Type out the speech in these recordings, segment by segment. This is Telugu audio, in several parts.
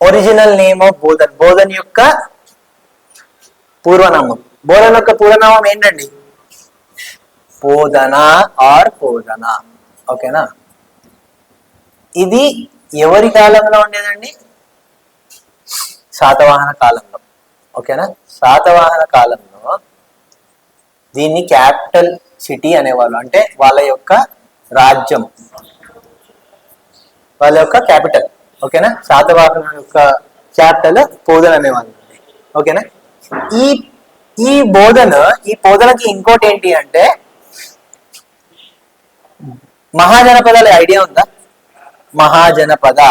Original name of Bodhan. Bodhan యొక్క పూర్వనామం. బోధన్ యొక్క పూర్వనామం ఏంటండి? పోదన ఆర్ పోదన. ఓకేనా? ఇది ఎవరి కాలంలో ఉండేదండి? శాతవాహన కాలంలో. ఓకేనా? శాతవాహన కాలంలో దీన్ని క్యాపిటల్ సిటీ అనేవాళ్ళు. అంటే వాళ్ళ యొక్క రాజ్యం, వాళ్ళ యొక్క క్యాపిటల్. ఓకేనా? శాతవాహన యొక్క క్యాపిటల్ పోదన అనేవాళ్ళు. ఓకేనా? ఈ ఈ పోదనకి ఇంకోటి ఏంటి అంటే మహాజనపదాల ఐడియా ఉందా? మహాజనపద.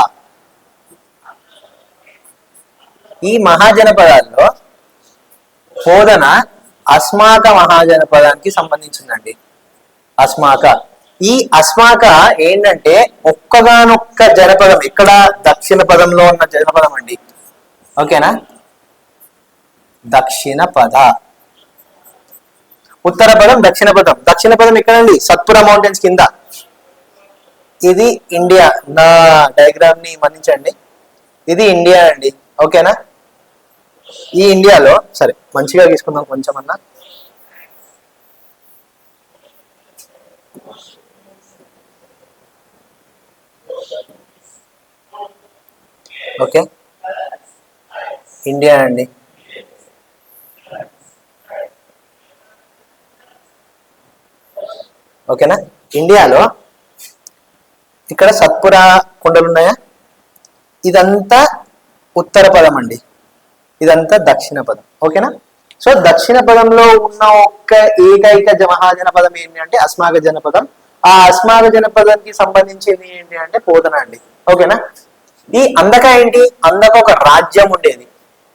ఈ మహాజనపదాల్లో పోదన అస్మాక మహాజనపదానికి సంబంధించిందండి. అస్మాక. ఈ అస్మాక ఏంటంటే ఒక్కగానొక్క జనపదం. ఇక్కడ దక్షిణ పదంలో ఉన్న జనపదం అండి. ఓకేనా? దక్షిణ పద. ఉత్తర పదం, దక్షిణ పదం. దక్షిణ పదం ఎక్కడండి? సత్పురా మౌంటైన్స్ కింద. ఇది ఇండియా. నా డయాగ్రామ్ ని మన్నించండి. ఇది ఇండియా అండి. ఓకేనా? ఈ ఇండియాలో సరే మంచిగా తీసుకుందాం కొంచెం అన్నా. ఓకే, ఇండియా అండి. ఓకేనా? ఇండియాలో ఇక్కడ సత్పురా కొండలు ఉన్నాయా? ఇదంతా ఉత్తర పదం అండి, ఇదంతా దక్షిణ పదం. ఓకేనా? సో దక్షిణ పదంలో ఉన్న ఒక్క ఏకైక మహాజనపదం ఏంటి అంటే అస్మాక జనపదం. ఆ అస్మాక జనపదానికి సంబంధించింది ఏంటి అంటే పోదన అండి. ఓకేనా? ఈ అందక ఏంటి? అందక ఒక రాజ్యం ఉండేది.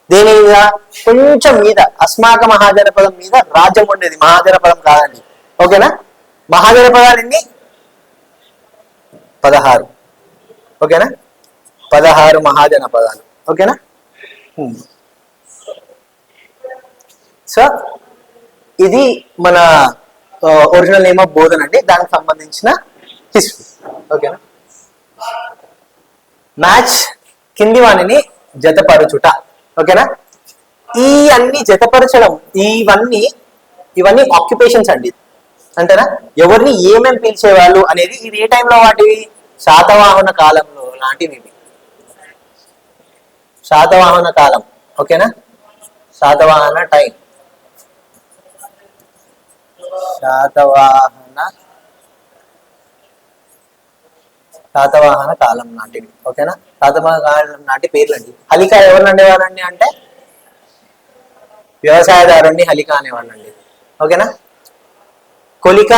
దేని మీద? కొంచెం మీద, అస్మాక మహాజనపదం మీద రాజ్యం ఉండేది. మహాజనపదం కాదండి. ఓకేనా? మహాజనపదాలు ఎన్ని? 16. ఓకేనా? 16 మహాజనపదాలు. ఓకేనా? సో ఇది మన ఒరిజినల్ నేమ్ ఆఫ్ బోధన్ అండి, దానికి సంబంధించిన హిస్టరీ. ఓకేనా? మ్యాచ్ కింది వాణిని జతపరచుట. ఓకేనా? ఈ అన్ని జతపరచడం, ఇవన్నీ ఆక్యుపేషన్స్ అండి. అంటేనా ఎవరిని ఏమేమి పిలిచేవాళ్ళు అనేది. ఇది ఏ టైంలో వాటివి? శాతవాహన కాలంలో లాంటివి. శాతవాహన కాలం. ఓకేనా? శాతవాహన టైం, శాతవాహన కాలం నాటివి. ఓకేనా? శాతవాహన కాలం నాటి పేర్లు అండి. హలిక ఎవరిని అనేవారండి అంటే వ్యవసాయదారుణ్ణి హలిక అనేవాళ్ళండి. ఓకేనా? కొలిక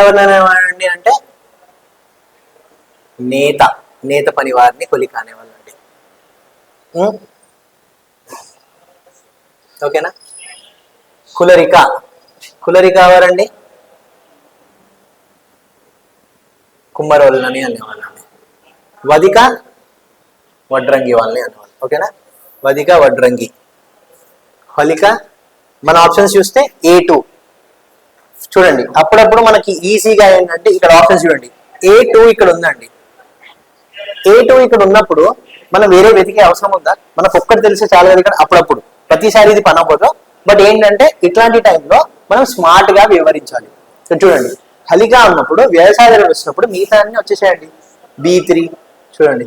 ఎవరిని అనేవారండి అంటే నేత పని వారిని కొలిక అనేవాళ్ళండి. ఓకేనా? కులరిక ఎవరండి? కుమ్మరోళ్ళని అనేవాళ్ళండి. వదిక వడ్రంగి వాళ్ళని అనేవాళ్ళు. ఓకేనా? వదిక వడ్రంగి. హలిక మన ఆప్షన్స్ చూస్తే A2 చూడండి. అప్పుడప్పుడు మనకి ఈజీగా ఏంటంటే ఇక్కడ ఆప్షన్స్ చూడండి. A2 ఇక్కడ ఉందండి. A2 ఇక్కడ ఉన్నప్పుడు మనం వేరే వెతికే అవసరం ఉందా? మనకు ఒక్కటి తెలిసే చాలా కదా ఇక్కడ. అప్పుడప్పుడు, ప్రతిసారి ఇది పని అవ్వదు. బట్ ఏంటంటే ఇట్లాంటి టైంలో మనం స్మార్ట్ గా వివరించాలి. చూడండి, హలిగా ఉన్నప్పుడు వ్యవసాయదారుడు వచ్చినప్పుడు మిగతా అన్ని వచ్చేసేయండి. B3 చూడండి,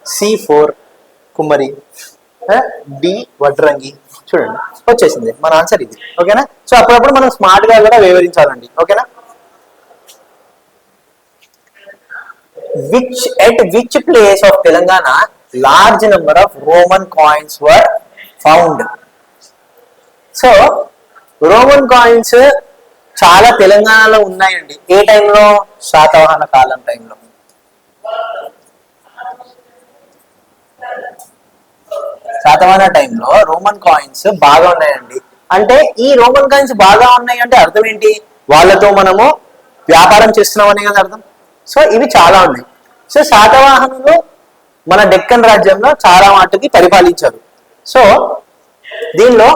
C4 కుమ్మరి, D వడ్రంగి చూడండి వచ్చేసింది. మన ఆన్సర్ ఇది. ఓకేనా? సో అప్పుడప్పుడు మనం స్మార్ట్ గా కూడా వివరించాలండి. ఓకేనా? At which place of Telangana large number of Roman coins were found? So Roman coins చాలా తెలంగాణలో ఉన్నాయండి. ఏ టైంలో? శాతవాహన కాలం టైంలో. శాతవాహన టైంలో రోమన్ కాయిన్స్ బాగా ఉన్నాయండి. అంటే ఈ రోమన్ కాయిన్స్ బాగా ఉన్నాయి అంటే అర్థం ఏంటి? వాళ్ళతో మనము వ్యాపారం చేస్తున్నామనే కదా అర్థం. సో ఇవి చాలా ఉన్నాయి. సో శాతవాహనులు మన డెక్కన్ రాజ్యంలో చాలా మాటకి పరిపాలించారు. సో దీనిలో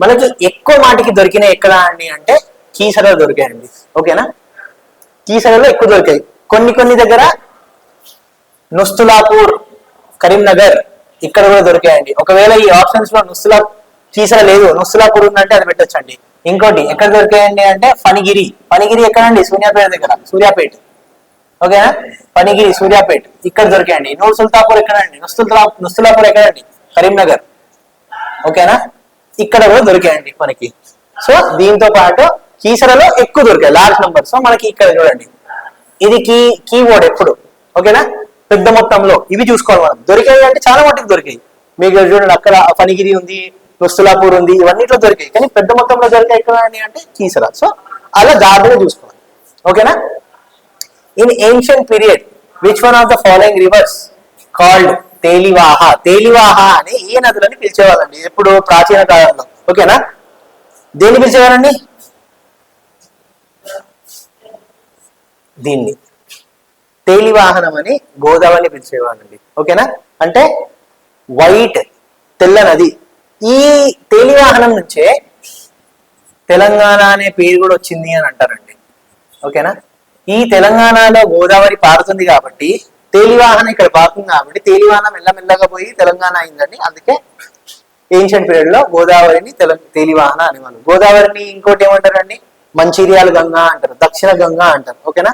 మనకి ఎక్కువ మాటికి దొరికినాయి ఎక్కడ అండి అంటే కీసరలో దొరికాయండి. ఓకేనా? కీసరలో ఎక్కువ దొరికాయి. కొన్ని దగ్గర నుస్తులాపూర్, కరీంనగర్, ఇక్కడ కూడా దొరికాయండి. ఒకవేళ ఈ ఆప్షన్స్ లో కీసర లేదు, నుస్తులాపూర్ ఉందంటే అది పెట్టొచ్చండి. ఇంకోటి ఎక్కడ దొరికాయండి అంటే ఫణిగిరి. ఫణిగిరి ఎక్కడండి? సూర్యాపేట దగ్గర, సూర్యాపేట. ఓకేనా? ఫణిగిరి, సూర్యాపేట ఇక్కడ దొరికాయండి. నూర్ సుల్తాపూర్ ఎక్కడండి? నుస్తులాపూర్ ఎక్కడండి? కరీంనగర్. ఓకేనా? ఇక్కడ కూడా దొరికాయండి మనకి. సో దీంతో పాటు కీసరలో ఎక్కువ దొరికాయి, లార్జ్ నెంబర్. సో మనకి ఇక్కడ చూడండి, ఇది కీవర్డ్ ఎప్పుడు. ఓకేనా? పెద్ద మొత్తంలో ఇవి చూసుకోవాలి మనం. దొరికాయి అంటే చాలా మట్టుకు దొరికాయి. మీకు చూడండి, అక్కడ ఫణిగిరి ఉంది, నుస్తులాపూర్ ఉంది, ఇవన్నిట్లో దొరికాయి. కానీ పెద్ద మొత్తంలో దొరికాయి ఎక్కడ అంటే కీసర. సో అలా జాగ్రత్తగా చూసుకోవాలి. ఓకేనా? In ancient period which one of the following rivers called Telivaha? Telivaha అని ఏ నదులని పిలిచేవాళ్ళండి ఎప్పుడు? ప్రాచీన కాలంలో. ఓకేనా? దేన్ని పిలిచేవారండి? దీన్ని తేలివాహనం అని గోదావరిని పిలిచేవాళ్ళండి. ఓకేనా? అంటే వైట్, తెల్ల నది. ఈ తేలివాహనం నుంచే తెలంగాణ అనే పేరు కూడా వచ్చింది అని అంటారండి. ఓకేనా? ఈ తెలంగాణలో గోదావరి పారుతుంది కాబట్టి తేలివాహనం ఇక్కడ పారుతుంది కాబట్టి తేలివాహనం మెల్లమెల్లగా పోయి తెలంగాణ అయిందండి. అందుకే ఏన్షియంట్ పీరియడ్ లో గోదావరిని తేలివాహన అనేవాళ్ళు. గోదావరిని ఇంకోటి ఏమంటారండి? మంచిర్యాల గంగా అంటారు, దక్షిణ గంగా అంటారు. ఓకేనా?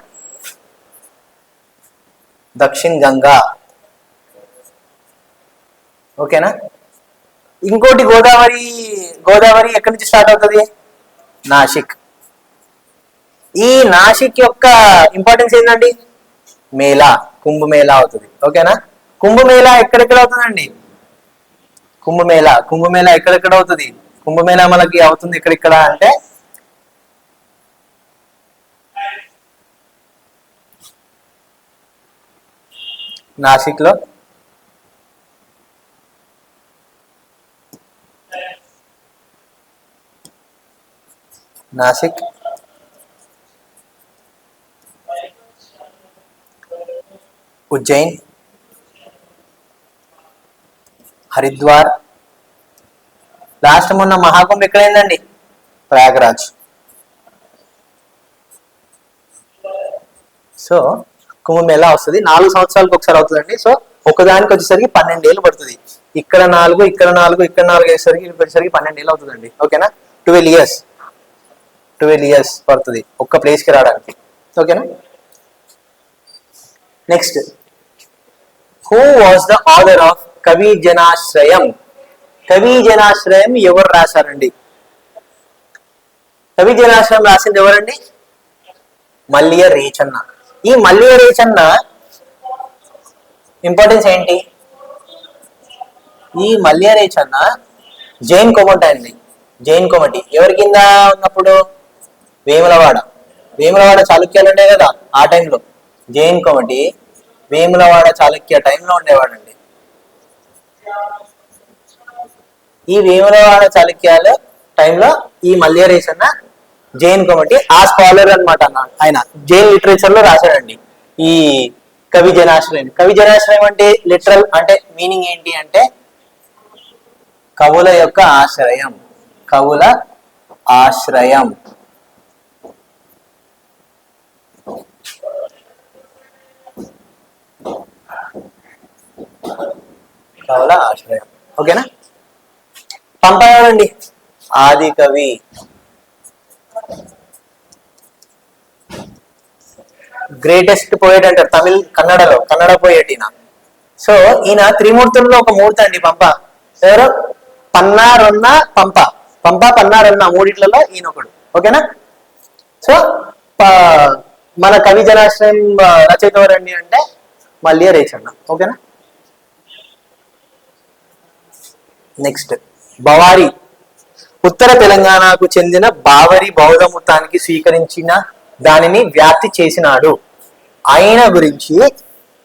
దక్షిణ గంగా. ఓకేనా? ఇంకోటి గోదావరి ఎక్కడి నుంచి స్టార్ట్ అవుతుంది? నాసిక్. ఈ నాసిక్ యొక్క ఇంపార్టెన్స్ ఏంటండి? మేళా, కుంభమేళా అవుతుంది. ఓకేనా? కుంభమేళా ఎక్కడెక్కడ అవుతుందండి? కుంభమేళా ఎక్కడెక్కడ అవుతుంది? కుంభమేళా మనకి అవుతుంది ఎక్కడెక్కడ అంటే నాసిక్ లో, నాసిక్, ఉజ్జయిన్, హరిద్వార్. లాస్ట్ మొన్న మహాకుంభ ఎక్కడైందండి? ప్రయాగరాజ్. సో కుంభమేళా వస్తుంది 4 సంవత్సరాలకు ఒకసారి అవుతుందండి. సో ఒకదానికి వచ్చేసరికి 12 ఏళ్ళు పడుతుంది. ఇక్కడ 4, ఇక్కడ 4, ఇక్కడ 4 వచ్చేసరికి 12 ఏళ్ళు అవుతుందండి. ఓకేనా? 12 ఇయర్స్ పడుతుంది ఒక్క ప్లేస్ కి రావడానికి. ఓకేనా? Next, who was the author of కవి జనాశ్రయం? కవి జనాశ్రయం ఎవరు రాశారండి? కవి జనాశ్రయం రాసింది ఎవరండి? మల్లియ రేచన్న. ఈ మల్లియ రేచన్న ఇంపార్టెన్స్ ఏంటి? ఈ మల్లియ రేచన్న జైన్ కొమటి అండి. జైన్ కొమటి ఎవరి కింద ఉన్నప్పుడు? వేములవాడ చాళుక్యాలు ఉండే కదా ఆ టైంలో. జైన్ కొమటి వేములవాడ చాళుక్య టైంలో ఉండేవాడండి. ఈ వేములవాడ చాళుక్యాల టైంలో ఈ మల్లియ రేచన్న జైన్ కొమటి ఆ స్కాలర్ అనమాట. ఆయన జైన్ లిటరేచర్ లో రాశాడండి ఈ కవి జనాశ్రయం. కవి జనాశ్రయం అంటే లిటరల్ అంటే మీనింగ్ ఏంటి అంటే కవుల యొక్క ఆశ్రయం. కవుల ఆశ్రయం. కవుల ఆశ్రయం. ఓకేనా? పంపండి ఆది కవి. గ్రేటెస్ట్ పోయెట్ అంటారు కన్నడ పోయెట్ ఈయన. సో ఈయన త్రిమూర్తుల్లో ఒక మూర్తి అండి పంప. ఎవరు? పన్నా రొన్న పంప. పన్నా రొన్న మూడిట్లలో ఈయన ఒకడు. ఓకేనా? సో మన కవి జనాశ్రయం రచయిత ఎవరండి అంటే మల్లియ రేచన్న. ఓకేనా? నెక్స్ట్, బవారి. ఉత్తర తెలంగాణకు చెందిన బావరి బౌద్ధ మతానికి స్వీకరించిన దానిని వ్యాప్తి చేసినాడు. ఆయన గురించి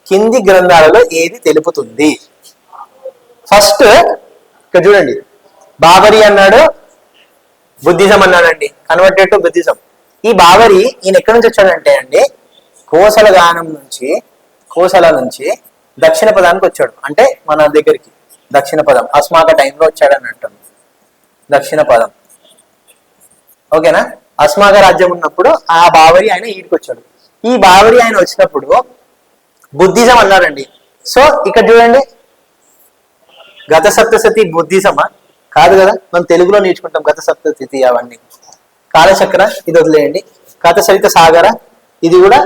కింది గ్రంథాలలో ఏది తెలుపుతుంది? ఫస్ట్ ఇక్కడ చూడండి, బావరి అన్నాడు, బుద్ధిజం అన్నాడండి, కన్వర్టెడ్ టు బుద్ధిజం. ఈ బావరి ఈయన ఎక్కడి నుంచి వచ్చాడంటే అండి కోసల నుంచి దక్షిణ పదానికి వచ్చాడు. అంటే మన దగ్గరికి దక్షిణ పదం అస్మాక టైంలో వచ్చాడు అన్నట్టు. దక్షిణ పదం. ఓకేనా? అస్మాక రాజ్యం ఉన్నప్పుడు ఆ బావరి ఆయన ఈడికి వచ్చాడు. ఈ బావరి ఆయన వచ్చినప్పుడు బుద్ధిజం అన్నారండి. సో ఇక్కడ చూడండి, గత సప్తశతి బుద్ధిజమా కాదు కదా, మనం తెలుగులో నేర్చుకుంటాం గత సప్తశతి అవన్నీ. కాలచక్ర ఇది వదిలేయండి. కథసరిత సాగర ఇది కూడా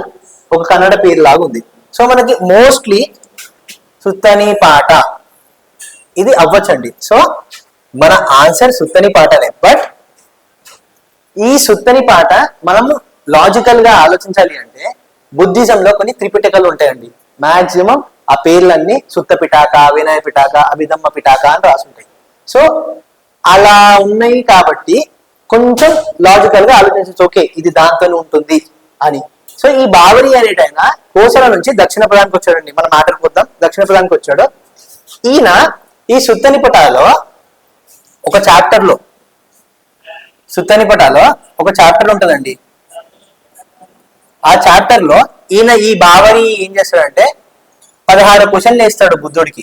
ఒక కన్నడ పేరు లాగా ఉంది. సో మనకి మోస్ట్లీ సుత్తని పాట ఇది అవ్వచ్చండి. సో మన ఆన్సర్ సుత్తని పాటనే. బట్ ఈ సుత్తని పాట మనం లాజికల్ గా ఆలోచించాలి అంటే బుద్ధిజంలో కొన్ని త్రిపిటకలు ఉంటాయండి. మాక్సిమం ఆ పేర్లన్నీ సుత్త పిటాక, వినయ పిటాక, అభిధమ్మ పిటాక అని రాసుంటాయి. సో అలా ఉన్నాయి కాబట్టి కొంచెం లాజికల్ గా ఆలోచించవచ్చు, ఓకే ఇది దాంతోనే ఉంటుంది అని. సో ఈ బావరి అనేటైనా కోసల నుంచి దక్షిణ ప్రధానికి వచ్చాడండి. మనం మాట్లాడుకుందాం. దక్షిణ ప్రధానికి వచ్చాడు ఈయన. ఈ సుత్తనిపటాలో ఒక చాప్టర్ లో సుత్తనిపటాలో ఒక చాప్టర్ ఉంటుందండి. ఆ చాప్టర్ లో ఈయన ఈ బావరి ఏం చేస్తాడంటే 16 క్వశ్చన్లు వేస్తాడు బుద్ధుడికి.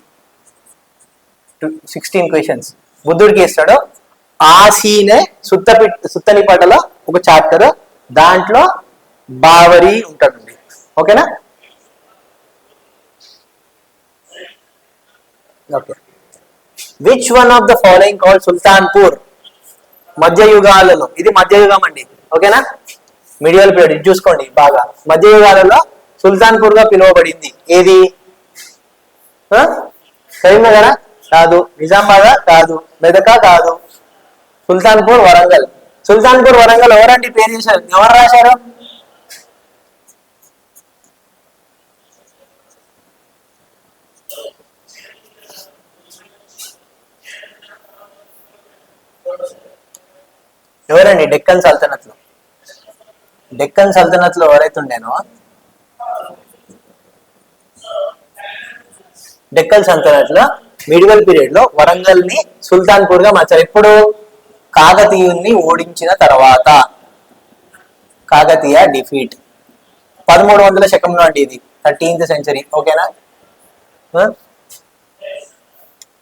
16 క్వశ్చన్స్ బుద్ధుడికి వేస్తాడు. ఆ సీనే సుత్తనిపటలో ఒక చాప్టర్, దాంట్లో బావరి ఉంటాడండి. ఓకేనా? Okay. Which one of the following called Sultanpur? మధ్యయుగాలలో, ఇది మధ్యయుగం అండి. ఓకేనా? మిడియల్ పీరియడ్ ఇది చూసుకోండి బాగా. మధ్యయుగాలలో సుల్తాన్పూర్ గా పిలువబడింది ఏది? కరీంనగర కాదు, నిజామాబాద్ కాదు, మెదక కాదు, సుల్తాన్పూర్ వరంగల్. సుల్తాన్పూర్ వరంగల్ ఎవరండి పేరు చేశారు? ఎవరు రాశారు? ఎవరండి? డెక్కన్ సల్తనత్ లో, డెక్కన్ సల్తనత్ లో ఎవరైతే ఉండేనో, డెక్కన్ సల్తనత్ లో మిడివల్ పీరియడ్ లో వరంగల్ ని సుల్తాన్పూర్ గా మార్చారు. ఎప్పుడు? కాకతీయుల్ని ఓడించిన తర్వాత. కాకతీయ డిఫీట్ 1300 శకంలో అండి, ఇది 13th century. ఓకేనా?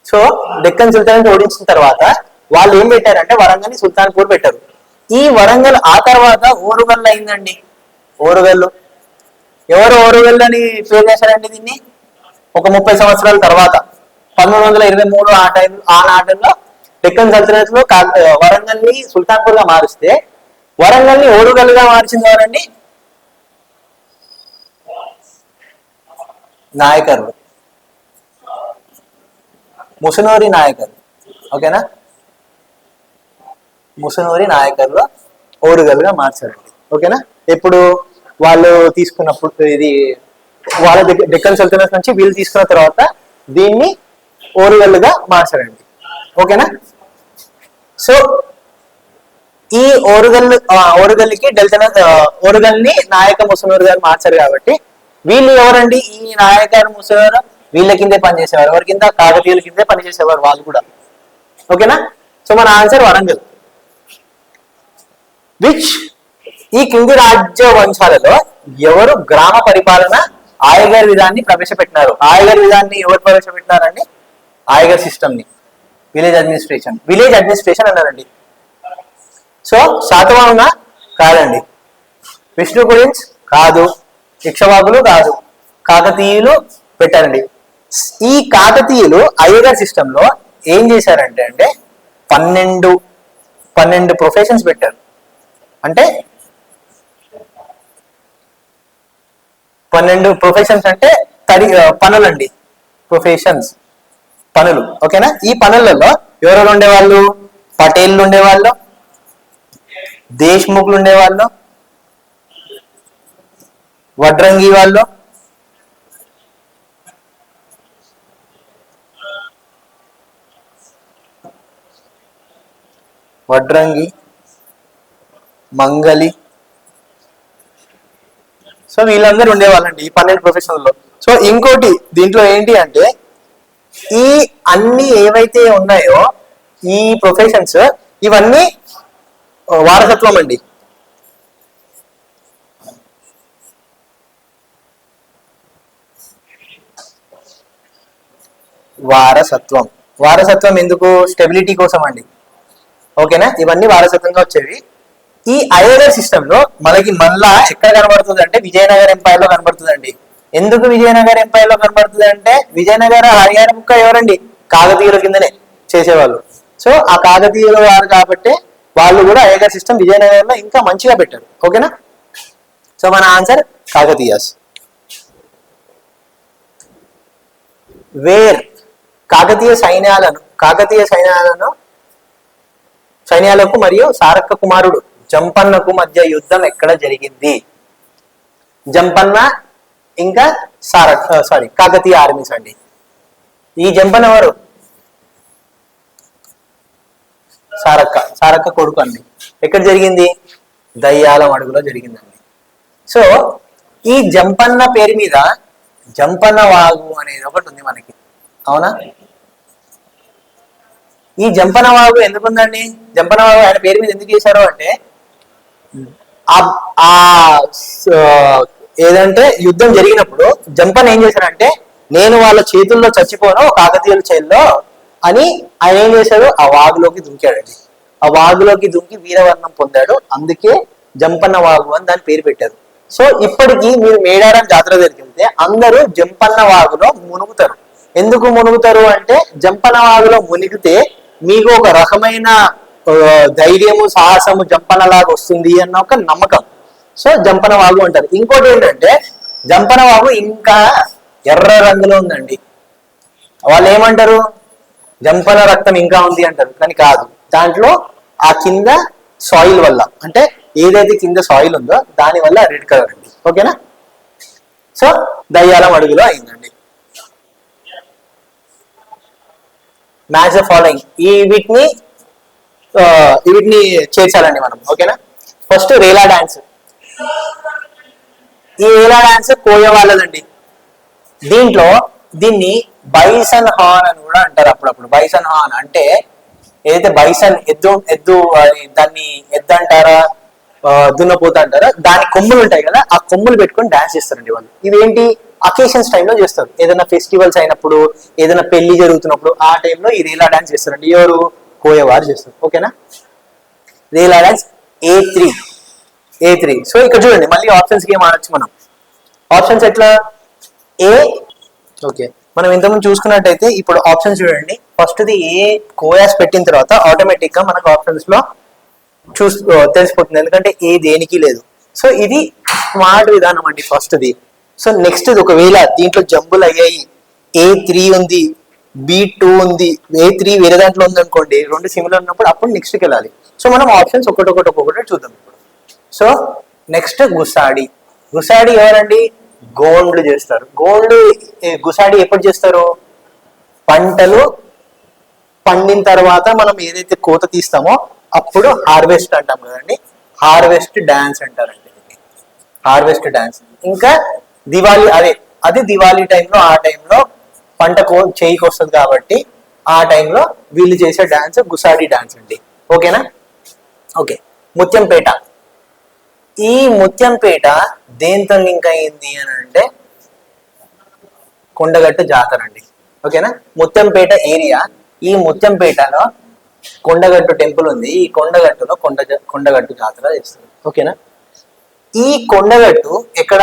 సో డెక్కన్ సుల్తాన్ ఓడించిన తర్వాత వాళ్ళు ఏం పెట్టారంటే వరంగల్ ని సుల్తాన్పూర్ పెట్టారు. ఈ వరంగల్ ఆ తర్వాత ఓరుగల్లు అయిందండి. ఓరుగల్లు ఎవరు ఓరుగల్లు అని పేరు చేశారండి దీన్ని? ఒక 30 సంవత్సరాల తర్వాత 1923 ఆ నాటంలో డెక్కన్ సల్తనత్ లో వరంగల్ ని సుల్తాన్పూర్ గా మారిస్తే వరంగల్ ని ఓరుగల్లుగా మార్చింది ఎవరండి? నాయకర్లు, ముసునూరి నాయకర్లు. ఓకేనా? ముసునూరి నాయకర్లు ఓరుగల్లుగా మార్చారండి. ఓకేనా? ఎప్పుడు వాళ్ళు తీసుకున్నప్పుడు, ఇది వాళ్ళ డెక్కన్ సల్తనత్ నుంచి వీళ్ళు తీసుకున్న తర్వాత దీన్ని ఓరుగల్లుగా మార్చారండి. ఓకేనా? సో ఈ ఓరుగల్లుకి ఓరుగల్ని నాయక ముసునూరు గారు మార్చారు కాబట్టి వీళ్ళు ఎవరండి? ఈ నాయకర్ ముసునూరు వీళ్ళ కిందే పనిచేసేవారు. ఎవరి కింద? కాకతీయుల కిందే పనిచేసేవారు వాళ్ళు కూడా. ఓకేనా? సో మన ఆన్సర్ వరంగల్. విచ్ ఈ కింది రాజ్య వంశాలలో ఎవరు గ్రామ పరిపాలన ఆయగర్ విధాన్ని ప్రవేశపెట్టినారు? ఆయగర్ విధాన్ని ఎవరు ప్రవేశపెట్టినారండి? ఆయగర్ సిస్టమ్ ని, విలేజ్ అడ్మినిస్ట్రేషన్ అన్నారండి. సో శాతవాహన కాదండి, విష్ణు గురించి కాదు, ఇక్షవాకులు కాదు, కాకతీయులు పెట్టారండి. ఈ కాకతీయులు అయ్యగారి సిస్టమ్ లో ఏం చేశారంటే 12 ప్రొఫెషన్స్ పెట్టారు. అంటే 12 ప్రొఫెషన్స్ అంటే పనులండి. ప్రొఫెషన్స్ పనులు. ఓకేనా? ఈ పనులలో ఎవరెవరు ఉండేవాళ్ళు? పటేళ్ళు ఉండేవాళ్ళు, దేశ్ముఖులు ఉండేవాళ్ళు, వడ్రంగి వాళ్ళు, మంగలి. సో వీళ్ళందరూ ఉండేవాళ్ళండి ఈ 12 ప్రొఫెషన్లో. సో ఇంకోటి దీంట్లో ఏంటి అంటే ఈ అన్ని ఏవైతే ఉన్నాయో ఈ ప్రొఫెషన్స్ ఇవన్నీ వారసత్వం అండి. వారసత్వం ఎందుకు? స్టెబిలిటీ కోసం అండి. ఓకేనా? ఇవన్నీ వారసత్వంగా వచ్చేవి. ఈ అయోధ్య సిస్టమ్ లో మనకి మళ్ళా ఎక్కడ కనబడుతుంది అంటే విజయనగర ఎంపైర్ లో కనబడుతుందండి. ఎందుకు విజయనగర ఎంపైర్ లో కనబడుతుంది అంటే విజయనగర హరియాణ ముక్క ఎవరండి, కాకతీయుల కిందనే చేసేవాళ్ళు. సో ఆ కాకతీయుల వారు కాబట్టి వాళ్ళు కూడా అయ్యగారి సిస్టమ్ విజయనగరంలో ఇంకా మంచిగా పెట్టారు. ఓకేనా. సో మన ఆన్సర్ కాకతీయాస్. వేర్ కాకతీయ సైన్యాలకు మరియు సారక్క కుమారుడు జంపన్నకు మధ్య యుద్ధం ఎక్కడ జరిగింది? జంపన్న ఇంకా కాకతీయ ఆర్మీస్ అండి. ఈ జంపన్న ఎవరు? సారక్క కొడుకు అండి. ఎక్కడ జరిగింది? దయ్యాలం అడుగులో జరిగిందండి. సో ఈ జంపన్న పేరు మీద జంపన్న వాగు అనేది ఒకటి ఉంది మనకి, అవునా? ఈ జంపన్న వాగు ఎందుకుందండి? జంపన్న వాగు ఆయన పేరు మీద ఎందుకు చేశారు అంటే ఏదంటే యుద్ధం జరిగినప్పుడు జంపన్న ఏం చేశారంటే నేను వాళ్ళ చేతుల్లో చచ్చిపోను కాకతీయుల చేతుల్లో అని ఆయన ఏం చేశాడు, ఆ వాగులోకి దుంకాడండి. ఆ వాగులోకి దుంకి వీరవర్ణం పొందాడు. అందుకే జంపన్న వాగు అని దాని పేరు పెట్టారు. సో ఇప్పటికీ మీరు మేడారం జాతర దగ్గరికి వెళ్తే అందరూ జంపన్న వాగులో మునుగుతారు. ఎందుకు మునుగుతారు అంటే జంపన్న వాగులో మునిగితే మీకు ఒక రకమైన ధైర్యము సాహసము జంపన్న లాగా వస్తుంది అన్న ఒక నమ్మకం. సో జంపన వాగు అంటారు. ఇంకోటి ఏంటంటే జంపన వాగు ఇంకా ఎర్ర రంగులో ఉందండి. వాళ్ళు ఏమంటారు, జంపన రక్తం ఇంకా ఉంది అంటారు, కానీ కాదు. దాంట్లో ఆ కింద సాయిల్ వల్ల, అంటే ఏదైతే కింద సాయిల్ ఉందో దాని వల్ల రెడ్ కలర్ అండి. ఓకేనా. సో దయ్యాలం అడుగులో అయిందండి. Match the following. వీటిని చేర్చాలండి మనం. ఓకేనా. First Rela dance. ఈ రేలా డాన్స్ కోయ వాళ్ళదండి. దీన్ని బైసన్ హార్న్ అని కూడా అంటారు అప్పుడప్పుడు. బైసన్ హార్న్ అంటే ఏదైతే బైసన్ ఎద్దు దాన్ని ఎద్దు అంటారా దున్నపోత అంటారా, దాని కొమ్ములు ఉంటాయి కదా, ఆ కొమ్ములు పెట్టుకొని డాన్స్ చేస్తారండి వాళ్ళు. ఇవేంటి అకేషన్స్ టైంలో చేస్తారు. ఏదైనా ఫెస్టివల్స్ అయినప్పుడు, ఏదైనా పెళ్లి జరుగుతున్నప్పుడు ఆ టైంలో ఈ రేలా డాన్స్ చేస్తారండి. ఎవరు? కోయవారు చేస్తారు. ఓకేనా. Rela dance A3. సో ఇక్కడ చూడండి మళ్ళీ ఆప్షన్స్ కి మారచ్చు మనం. ఆప్షన్స్ ఎట్లా? ఓకే, మనం ఇంతకుముందు చూసుకున్నట్టయితే ఇప్పుడు ఆప్షన్స్ చూడండి. ఫస్ట్ది ఏ కోయాస్ పెట్టిన తర్వాత ఆటోమేటిక్ గా మనకు ఆప్షన్స్ లో తెలిసిపోతుంది, ఎందుకంటే ఏ దేనికి లేదు. సో ఇది స్మార్ట్ విధానం అండి ఫస్ట్ది. సో నెక్స్ట్ ఒకవేళ దీంట్లో జంబులు అయ్యాయి, A3 ఉంది, B2 ఉంది, A3 వేరే దాంట్లో ఉంది అనుకోండి, రెండు సిమిలర్ ఉన్నప్పుడు అప్పుడు నెక్స్ట్కి వెళ్ళాలి. సో మనం ఆప్షన్స్ ఒక్కొక్కటి చూద్దాం ఇప్పుడు. సో నెక్స్ట్ గుసాడి ఎవరండి? గోండ్లు చేస్తారు. గుసాడి ఎప్పుడు చేస్తారు? పంటలు పండిన తర్వాత మనం ఏదైతే కోత తీస్తామో అప్పుడు హార్వెస్ట్ అంటాం కదండి, హార్వెస్ట్ డాన్స్ అంటారండి. Harvest dance. ఇంకా దివాళీ, అది దివాళీ టైంలో, ఆ టైంలో పంట చేయికి వస్తుంది కాబట్టి ఆ టైంలో వీళ్ళు చేసే డాన్స్ గుసాడి డాన్స్ అండి. ఓకేనా. ఓకే, ముత్యంపేట. ఈ ముత్యంపేట దేంతో లింక్ అయింది అని అంటే కొండగట్టు జాతర అండి. ఓకేనా. ముత్యంపేట ఏరియా, ఈ ముత్యంపేటలో కొండగట్టు టెంపుల్ ఉంది. ఈ కొండగట్టులో కొండగట్టు జాతర చేస్తుంది. ఓకేనా. ఈ కొండగట్టు ఎక్కడ?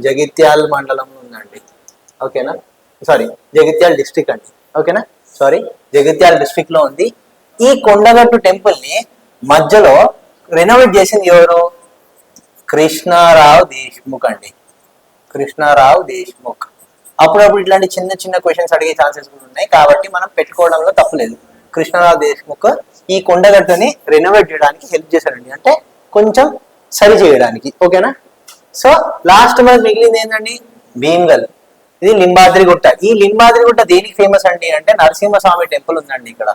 జగిత్యాల మండలంలో ఉందండి. ఓకేనా. జగిత్యాల డిస్ట్రిక్ట్ అండి. ఓకేనా. జగిత్యాల డిస్ట్రిక్ట్ లో ఉంది. ఈ కొండగట్టు టెంపుల్ ని మధ్యలో రెనోవేట్ చేసింది ఎవరు? కృష్ణారావు దేశ్ముఖ్ అండి. కృష్ణారావు దేశ్ముఖ్. అప్పుడప్పుడు ఇట్లాంటి చిన్న చిన్న క్వశ్చన్స్ అడిగే ఛాన్సెస్ కూడా ఉన్నాయి, కాబట్టి మనం పెట్టుకోవడంలో తప్పులేదు. కృష్ణారావు దేశ్ముఖ్ ఈ కొండగట్టుని రెనోవేట్ చేయడానికి హెల్ప్ చేశారండి, అంటే కొంచెం సరి చేయడానికి. ఓకేనా. సో లాస్ట్ మనకు మిగిలింది ఏంటండి? భీమ్గల్. ఇది లింబాద్రిగుట్ట. ఈ లింబాద్రిగుట్ట దేనికి ఫేమస్ అండి అంటే నరసింహస్వామి టెంపుల్ ఉందండి ఇక్కడ.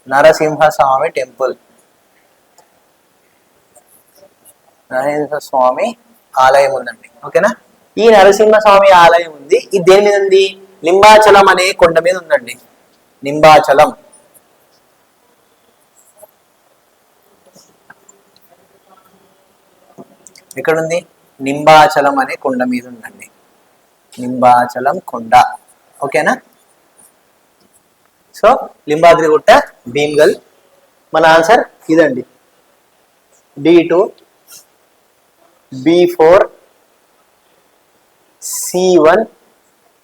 నరసింహస్వామి టెంపుల్, నరసింహస్వామి ఆలయం ఉందండి. ఓకేనా. ఈ నరసింహస్వామి ఆలయం ఉంది. ఇది దేని మీద ఉంది? లింబాచలం అనే కొండ మీద ఉందండి. లింబాచలం. ఎక్కడుంది? లింబాచలం అనే కొండ మీద ఉందండి. లింబాచలం కొండ. ఓకేనా. సో లింబాద్రిగుట్ట, భీమ్గల్. మన ఆన్సర్ ఇదండి. D2, B4, C1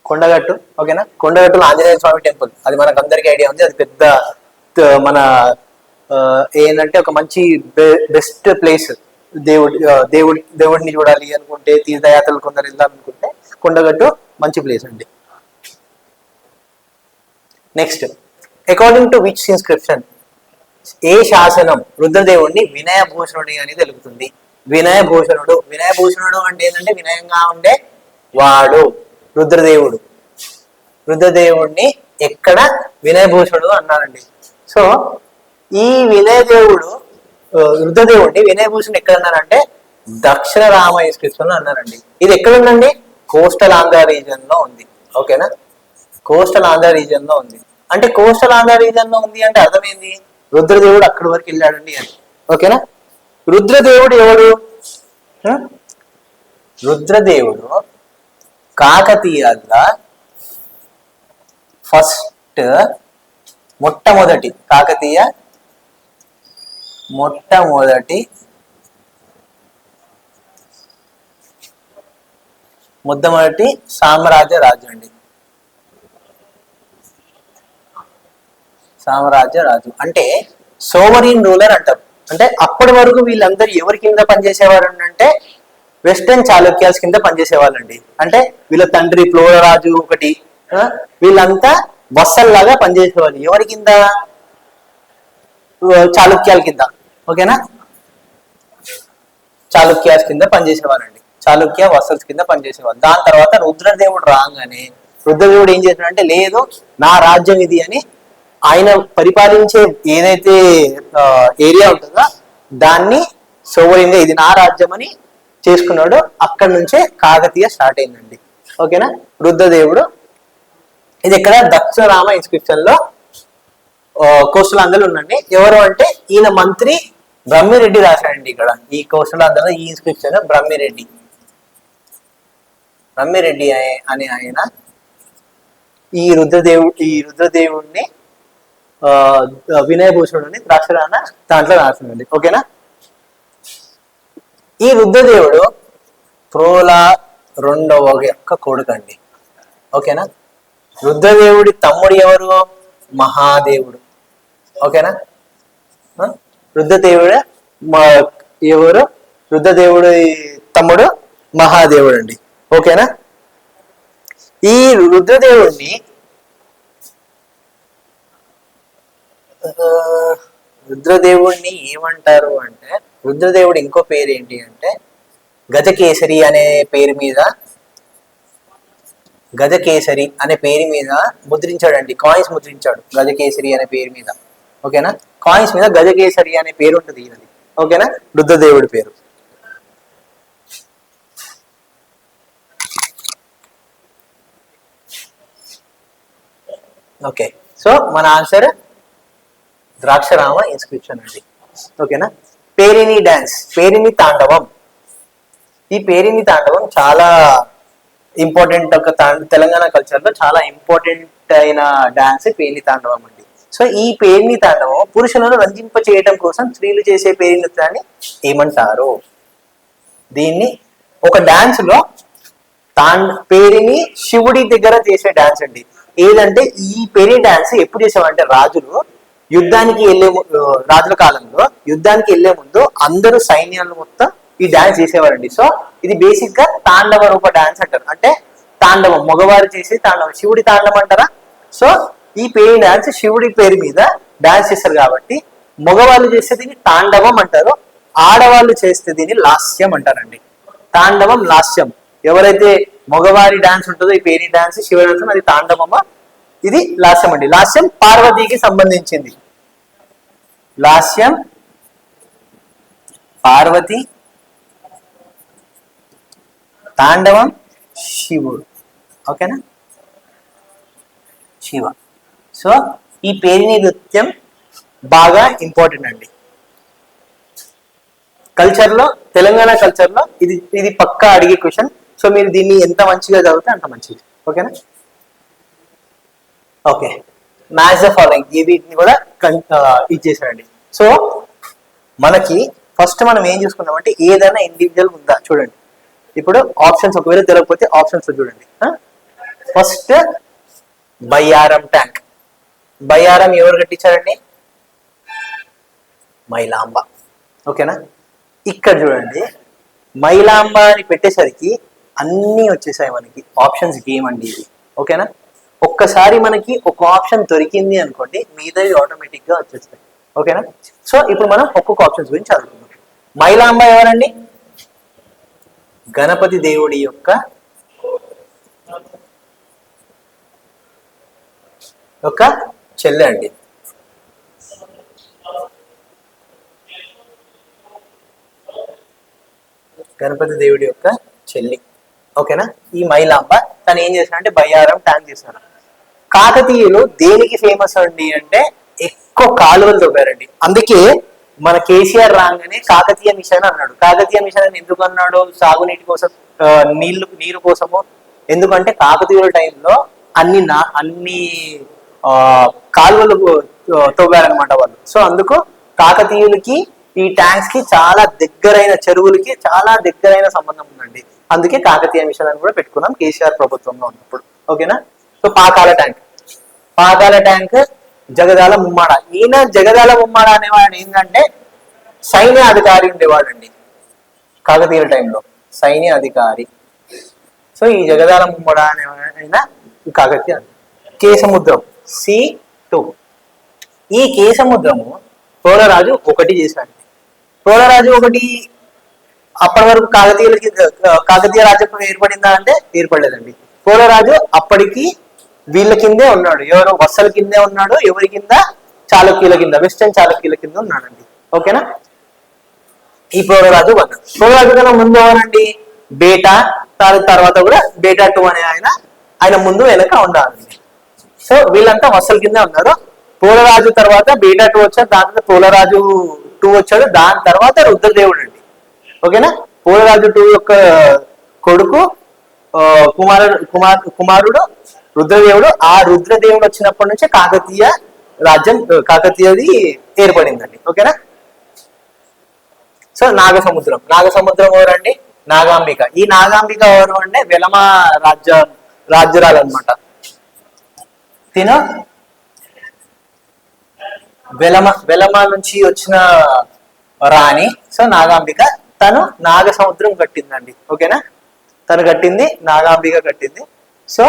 Kondagattu. ఓకేనా, కొండగట్టులో ఆంజనేయ స్వామి టెంపుల్, అది మనకు అందరికీ ఐడియా ఉంది. అది పెద్ద మన ఏంటంటే ఒక మంచి బెస్ట్ ప్లేస్. దేవుడిని చూడాలి అనుకుంటే, తీర్థయాత్రలు కొందరు వెళ్ళాలనుకుంటే కొండగట్టు మంచి ప్లేస్ అండి. Next, according to which inscription, ఏ శాసనం రుద్రదేవుడిని వినయభూషణుడి అని తెలుపుతుంది? వినయభూషణుడు అంటే ఏంటంటే వినయంగా ఉండే వాడు రుద్రదేవుడు. రుద్రదేవుడిని ఎక్కడ వినయభూషణుడు అన్నారండి. సో ఈ రుద్రదేవుడిని వినయభూషణుడు ఎక్కడ అన్నారంటే దక్షిణ రామ ఇన్స్క్రిప్షన్ లో అన్నారండి. ఇది ఎక్కడ ఉందండి? కోస్టల్ ఆంధ్ర రీజన్ లో ఉంది. ఓకేనా, కోస్టల్ ఆంధ్ర రీజన్ లో ఉంది. అంటే కోస్టల్ ఆంధ్ర రీజన్ లో ఉంది అంటే అర్థం ఏంది? రుద్రదేవుడు అక్కడి వరకు వెళ్ళాడండి అని. ఓకేనా, రుద్రదేవుడు ఎవడు? రుద్రదేవుడు కాకతీయుల మొట్టమొదటి సామ్రాజ్య రాజు అండి. సామ్రాజ్య రాజు అంటే సోవరీన్ రూలర్ అంటారు. అంటే అప్పటి వరకు వీళ్ళందరూ ఎవరి కింద పనిచేసేవారు అంటే వెస్టర్న్ చాళుక్యాస్ కింద పనిచేసేవాళ్ళండి. అంటే వీళ్ళ తండ్రి ప్లోరరాజు ఒకటి, వీళ్ళంతా వత్సల్లాగా పనిచేసేవాళ్ళు. ఎవరి కింద? చాళుక్యాల కింద. ఓకేనా, చాళుక్యాస్ కింద పనిచేసేవాళ్ళండి. చాళుక్య వత్సల్స్ కింద పనిచేసేవాళ్ళు. దాని తర్వాత రుద్రదేవుడు రాగానే రుద్రదేవుడు ఏం చేశాడంటే, లేదు నా రాజ్యం ఇది అని ఆయన పరిపాలించే ఏదైతే ఏరియా ఉంటుందో దాన్ని సోవరీన్గా ఇది నా రాజ్యం అని చేసుకున్నాడు. అక్కడి నుంచే కాకతీయ స్టార్ట్ అయిందండి. ఓకేనా, రుద్రదేవుడు. ఇది ఇక్కడ దక్షరామ ఇన్స్క్రిప్షన్ లో కోస్టలాంధ్రలో ఉందండి. ఎవరు అంటే ఈయన మంత్రి బ్రహ్మిరెడ్డి రాశాడండి. ఇక్కడ ఈ కోస్టలాంధ్రలో ఈ ఇన్స్క్రిప్షన్ బ్రహ్మిరెడ్డి అనే ఆయన ఈ రుద్రదేవుడిని వినయభూషణుడిని ద్రాక్షరాన దాంట్లో రాసిందండి. ఓకేనా, ఈ రుద్రదేవుడు ప్రోల రెండవ యొక్క కొడుకు అండి. ఓకేనా, రుద్రదేవుడి తమ్ముడు ఎవరు? మహాదేవుడు. ఓకేనా, రుద్రదేవుడు ఎవరు? రుద్రదేవుడి తమ్ముడు మహాదేవుడు అండి. ఓకేనా, ఈ రుద్రదేవుడిని ఏమంటారు అంటే, రుద్రదేవుడు ఇంకో పేరు ఏంటి అంటే గజకేసరి అనే పేరు మీద ముద్రించాడండి. కాయిన్స్ ముద్రించాడు గజకేసరి అనే పేరు మీద. ఓకేనా, కాయిన్స్ మీద గజకేసరి అనే పేరు ఉంటుంది ఈయనది. ఓకేనా, రుద్రదేవుడి పేరు. ఓకే, సో మన ఆన్సర్ ద్రాక్షరామ ఇన్స్క్రిప్షన్ అండి. ఓకేనా, పేరిణి డాన్స్, పేరిణి తాండవం. ఈ పేరిణి తాండవం చాలా ఇంపార్టెంట్. ఒక తెలంగాణ కల్చర్ లో చాలా ఇంపార్టెంట్ అయిన డాన్స్ పేరిణి తాండవం అండి. సో ఈ పేరిణి తాండవం పురుషులను రంజింప చేయడం కోసం స్త్రీలు చేసే పేరిణి నృత్యాన్ని ఏమంటారు? దీన్ని ఒక డాన్స్ లో పేరిని శివుడి దగ్గర చేసే డాన్స్ అండి. ఏదంటే ఈ పేరిణి డాన్స్ ఎప్పుడు చేసేవారంటే రాజుల కాలంలో యుద్ధానికి వెళ్లే ముందు అందరూ సైన్యాలు మొత్తం ఈ డాన్స్ చేసేవారండి. సో ఇది బేసిక్ గా తాండవ రూప డాన్స్ అంటారు. అంటే తాండవం మగవారు చేసే తాండవం, శివుడి తాండవం అంటారా? సో ఈ పేరిణి డాన్స్ శివుడి పేరు మీద డాన్స్ చేస్తారు కాబట్టి మగవాళ్ళు చేస్తే దీన్ని తాండవం అంటారు, ఆడవాళ్ళు చేస్తే దీన్ని లాస్యం అంటారండి. తాండవం, లాస్యం. ఎవరైతే మగవారి డాన్స్ ఉంటుందో ఈ పేరిణి డాన్స్, శివుడి డాన్స్, అది తాండవమా, ఇది లాస్యం అండి. లాస్యం పార్వతీకి సంబంధించింది. లాస్యం పార్వతి, తాండవం శివుడు. ఓకేనా, శివ. సో ఈ పేరిణి నృత్యం బాగా ఇంపార్టెంట్ అండి కల్చర్ లో, తెలంగాణ కల్చర్ లో. ఇది పక్కా అడిగే క్వశ్చన్. సో మీరు దీన్ని ఎంత మంచిగా చదివితే అంత మంచిది. ఓకేనా, ఓకే. మ్యాచ్ ద ఫాలోయింగ్, వీటిని కూడా ఇచ్చేసారండి. సో మనకి ఫస్ట్ మనం ఏం చూసుకున్నామంటే ఏదైనా ఇండివిజువల్ ఉందా చూడండి. ఇప్పుడు ఆప్షన్స్ ఒకవేళ తెలియకపోతే ఆప్షన్స్ చూడండి. First Bayyaram tank. బయ్యారం ఎవరు కట్టించారండి? మైలాంబ. ఓకేనా? ఇక్కడ చూడండి, మైలాంబ అని పెట్టేసరికి అన్నీ వచ్చేసాయి మనకి. ఆప్షన్స్ గేమ్ అండి ఇది. ఓకేనా? ఒక్కసారి మనకి ఒక ఆప్షన్ దొరికింది అనుకోండి, మిగతావి ఆటోమేటిక్ గా వచ్చేస్తాయి. ఓకేనా? సో ఇప్పుడు మనం ఒక్కొక్క ఆప్షన్స్ గురించి చదువుకుందాం. మైలాంబ ఎవరండి? గణపతి దేవుడి యొక్క చెల్లె అండి. గణపతి దేవుడి యొక్క చెల్లి. ఓకేనా? ఈ మైలాంబ తను ఏం చేశాడంటే బయ్యారం ట్యాంక్ చేశాడు. కాకతీయులు దేనికి ఫేమస్ అండి అంటే ఎక్కువ కాలువలు తవ్వారండి. అందుకే మన కేసీఆర్ రాగానే కాకతీయ మిషన్ అన్నాడు. కాకతీయ మిషన్ అని ఎందుకు అన్నాడు? సాగునీటి కోసం, నీరు కోసము. ఎందుకంటే కాకతీయుల టైంలో అన్ని కాలువలు తవ్వారనమాట వాళ్ళు. సో అందుకు కాకతీయులకి ఈ ట్యాంక్స్ కి చాలా దగ్గరైన, చెరువులకి చాలా దగ్గరైన సంబంధం ఉందండి. అందుకే కాకతీయ మిషన్ అని కూడా పెట్టుకున్నాం కేసీఆర్ ప్రభుత్వంలో ఉన్నప్పుడు. ఓకేనా? So Pakala tank Jagadala Mummada. ఈయన జగదాల ముమ్మాడ అనేవాడు ఏంటంటే సైన్య అధికారి ఉండేవాడండి కాకతీయుల టైంలో, సైన్య అధికారి. సో ఈ జగదాల ముమ్మాడ అనేవాడైనా కాకతీయ. కేసముద్రం C2. ఈ కేసముద్రము చోళరాజు 1 చేశాడు. చోళరాజు 1 అప్పటి వరకు కాకతీయ రాజ్యం ఏర్పడిందా అంటే ఏర్పడలేదండి. చోళరాజు అప్పటికి వీళ్ళ కిందే ఉన్నాడు. ఎవరు? వత్సల కిందే ఉన్నాడు. ఎవరి కింద? చాళుక్యుల కింద, వెస్టర్న్ చాళుక్యుల కింద ఉన్నాడండి. ఓకేనా? ఈ చోళరాజు 1. చోళరాజు కన్నా ముందు ఎవరండి? బేటా. తర్వాత కూడా బేటా 2 అనే ఆయన ముందు వెనక ఉండాలండి. సో వీళ్ళంతా వత్సల కిందే ఉన్నారు. చోళరాజు తర్వాత బేటా 2 వచ్చాడు. దాని తర్వాత చోళరాజు 2 వచ్చాడు. దాని తర్వాత రుద్రదేవుడు అండి. ఓకేనా? చోళరాజు 2 యొక్క కొడుకు కుమారుడు రుద్రదేవుడు. ఆ రుద్రదేవుడు వచ్చినప్పటి నుంచి కాకతీయ రాజ్యం, కాకతీయది ఏర్పడిందండి. ఓకేనా? సో నాగసముద్రం ఎవరండి? నాగాంబిక. ఈ నాగాంబిక ఎవరు అంటే వెలమ రాజ్యరాలు అనమాట. తిను వెలమ నుంచి వచ్చిన రాణి. సో నాగాంబిక. తను నాగసముద్రం కట్టిందండి. ఓకేనా? తను కట్టింది, నాగాంబిక కట్టింది. సో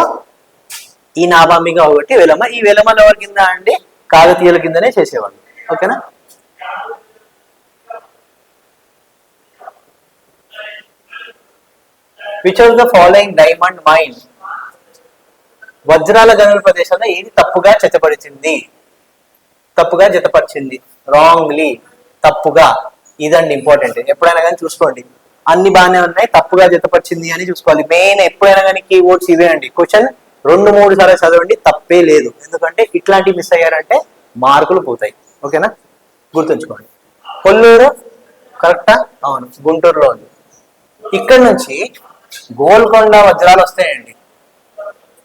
ఈ నాగాంబిక ఒకటి వెలమ. ఈ వెలమలో ఎవరి కింద అండి? కాకతీయుల కిందనే చేసేవాళ్ళు. ఓకేనా? Which of the following diamond mine? వజ్రాల గనుల ప్రదేశంలో ఏది తప్పుగా జతపరిచింది? రాంగ్లీ, తప్పుగా. ఇదండి ఇంపార్టెంట్. ఎప్పుడైనా కానీ చూసుకోండి, అన్ని బాగానే ఉన్నాయి, తప్పుగా జతపరిచింది అని చూసుకోవాలి. మెయిన్ ఎప్పుడైనా కానీ కీవర్డ్స్ ఇవే అండి. క్వశ్చన్ 2-3 సార్లు చదవండి, తప్పే లేదు. ఎందుకంటే ఇట్లాంటివి మిస్ అయ్యారంటే మార్కులు పోతాయి. ఓకేనా? గుర్తుంచుకోండి. కొల్లూరు కరెక్టా? అవును, గుంటూరులో ఉంది. ఇక్కడ నుంచి గోల్కొండ వజ్రాలు వస్తాయండి,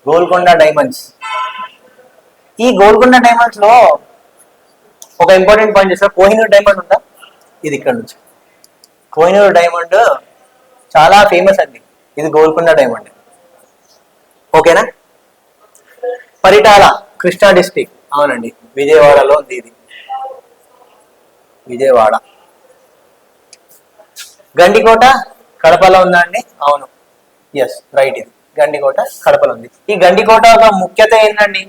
గోల్కొండ డైమండ్స్. ఈ గోల్కొండ డైమండ్స్ లో ఒక ఇంపార్టెంట్ పాయింట్ చేస్తారు. కోహినూర్ డైమండ్ ఉందా? ఇది ఇక్కడ నుంచి. కోహినూర్ డైమండ్ చాలా ఫేమస్ అండి. ఇది గోల్కొండ డైమండ్. ఓకేనా? పరిటాల కృష్ణా డిస్టిక్. అవునండి, విజయవాడలో ఉంది ఇది. విజయవాడ. గండికోట కడపలో ఉందా అండి? అవును, ఎస్ రైట్. ఇది గండికోట కడపలో ఉంది. ఈ గండికోట ఒక ముఖ్యత ఏంటండి?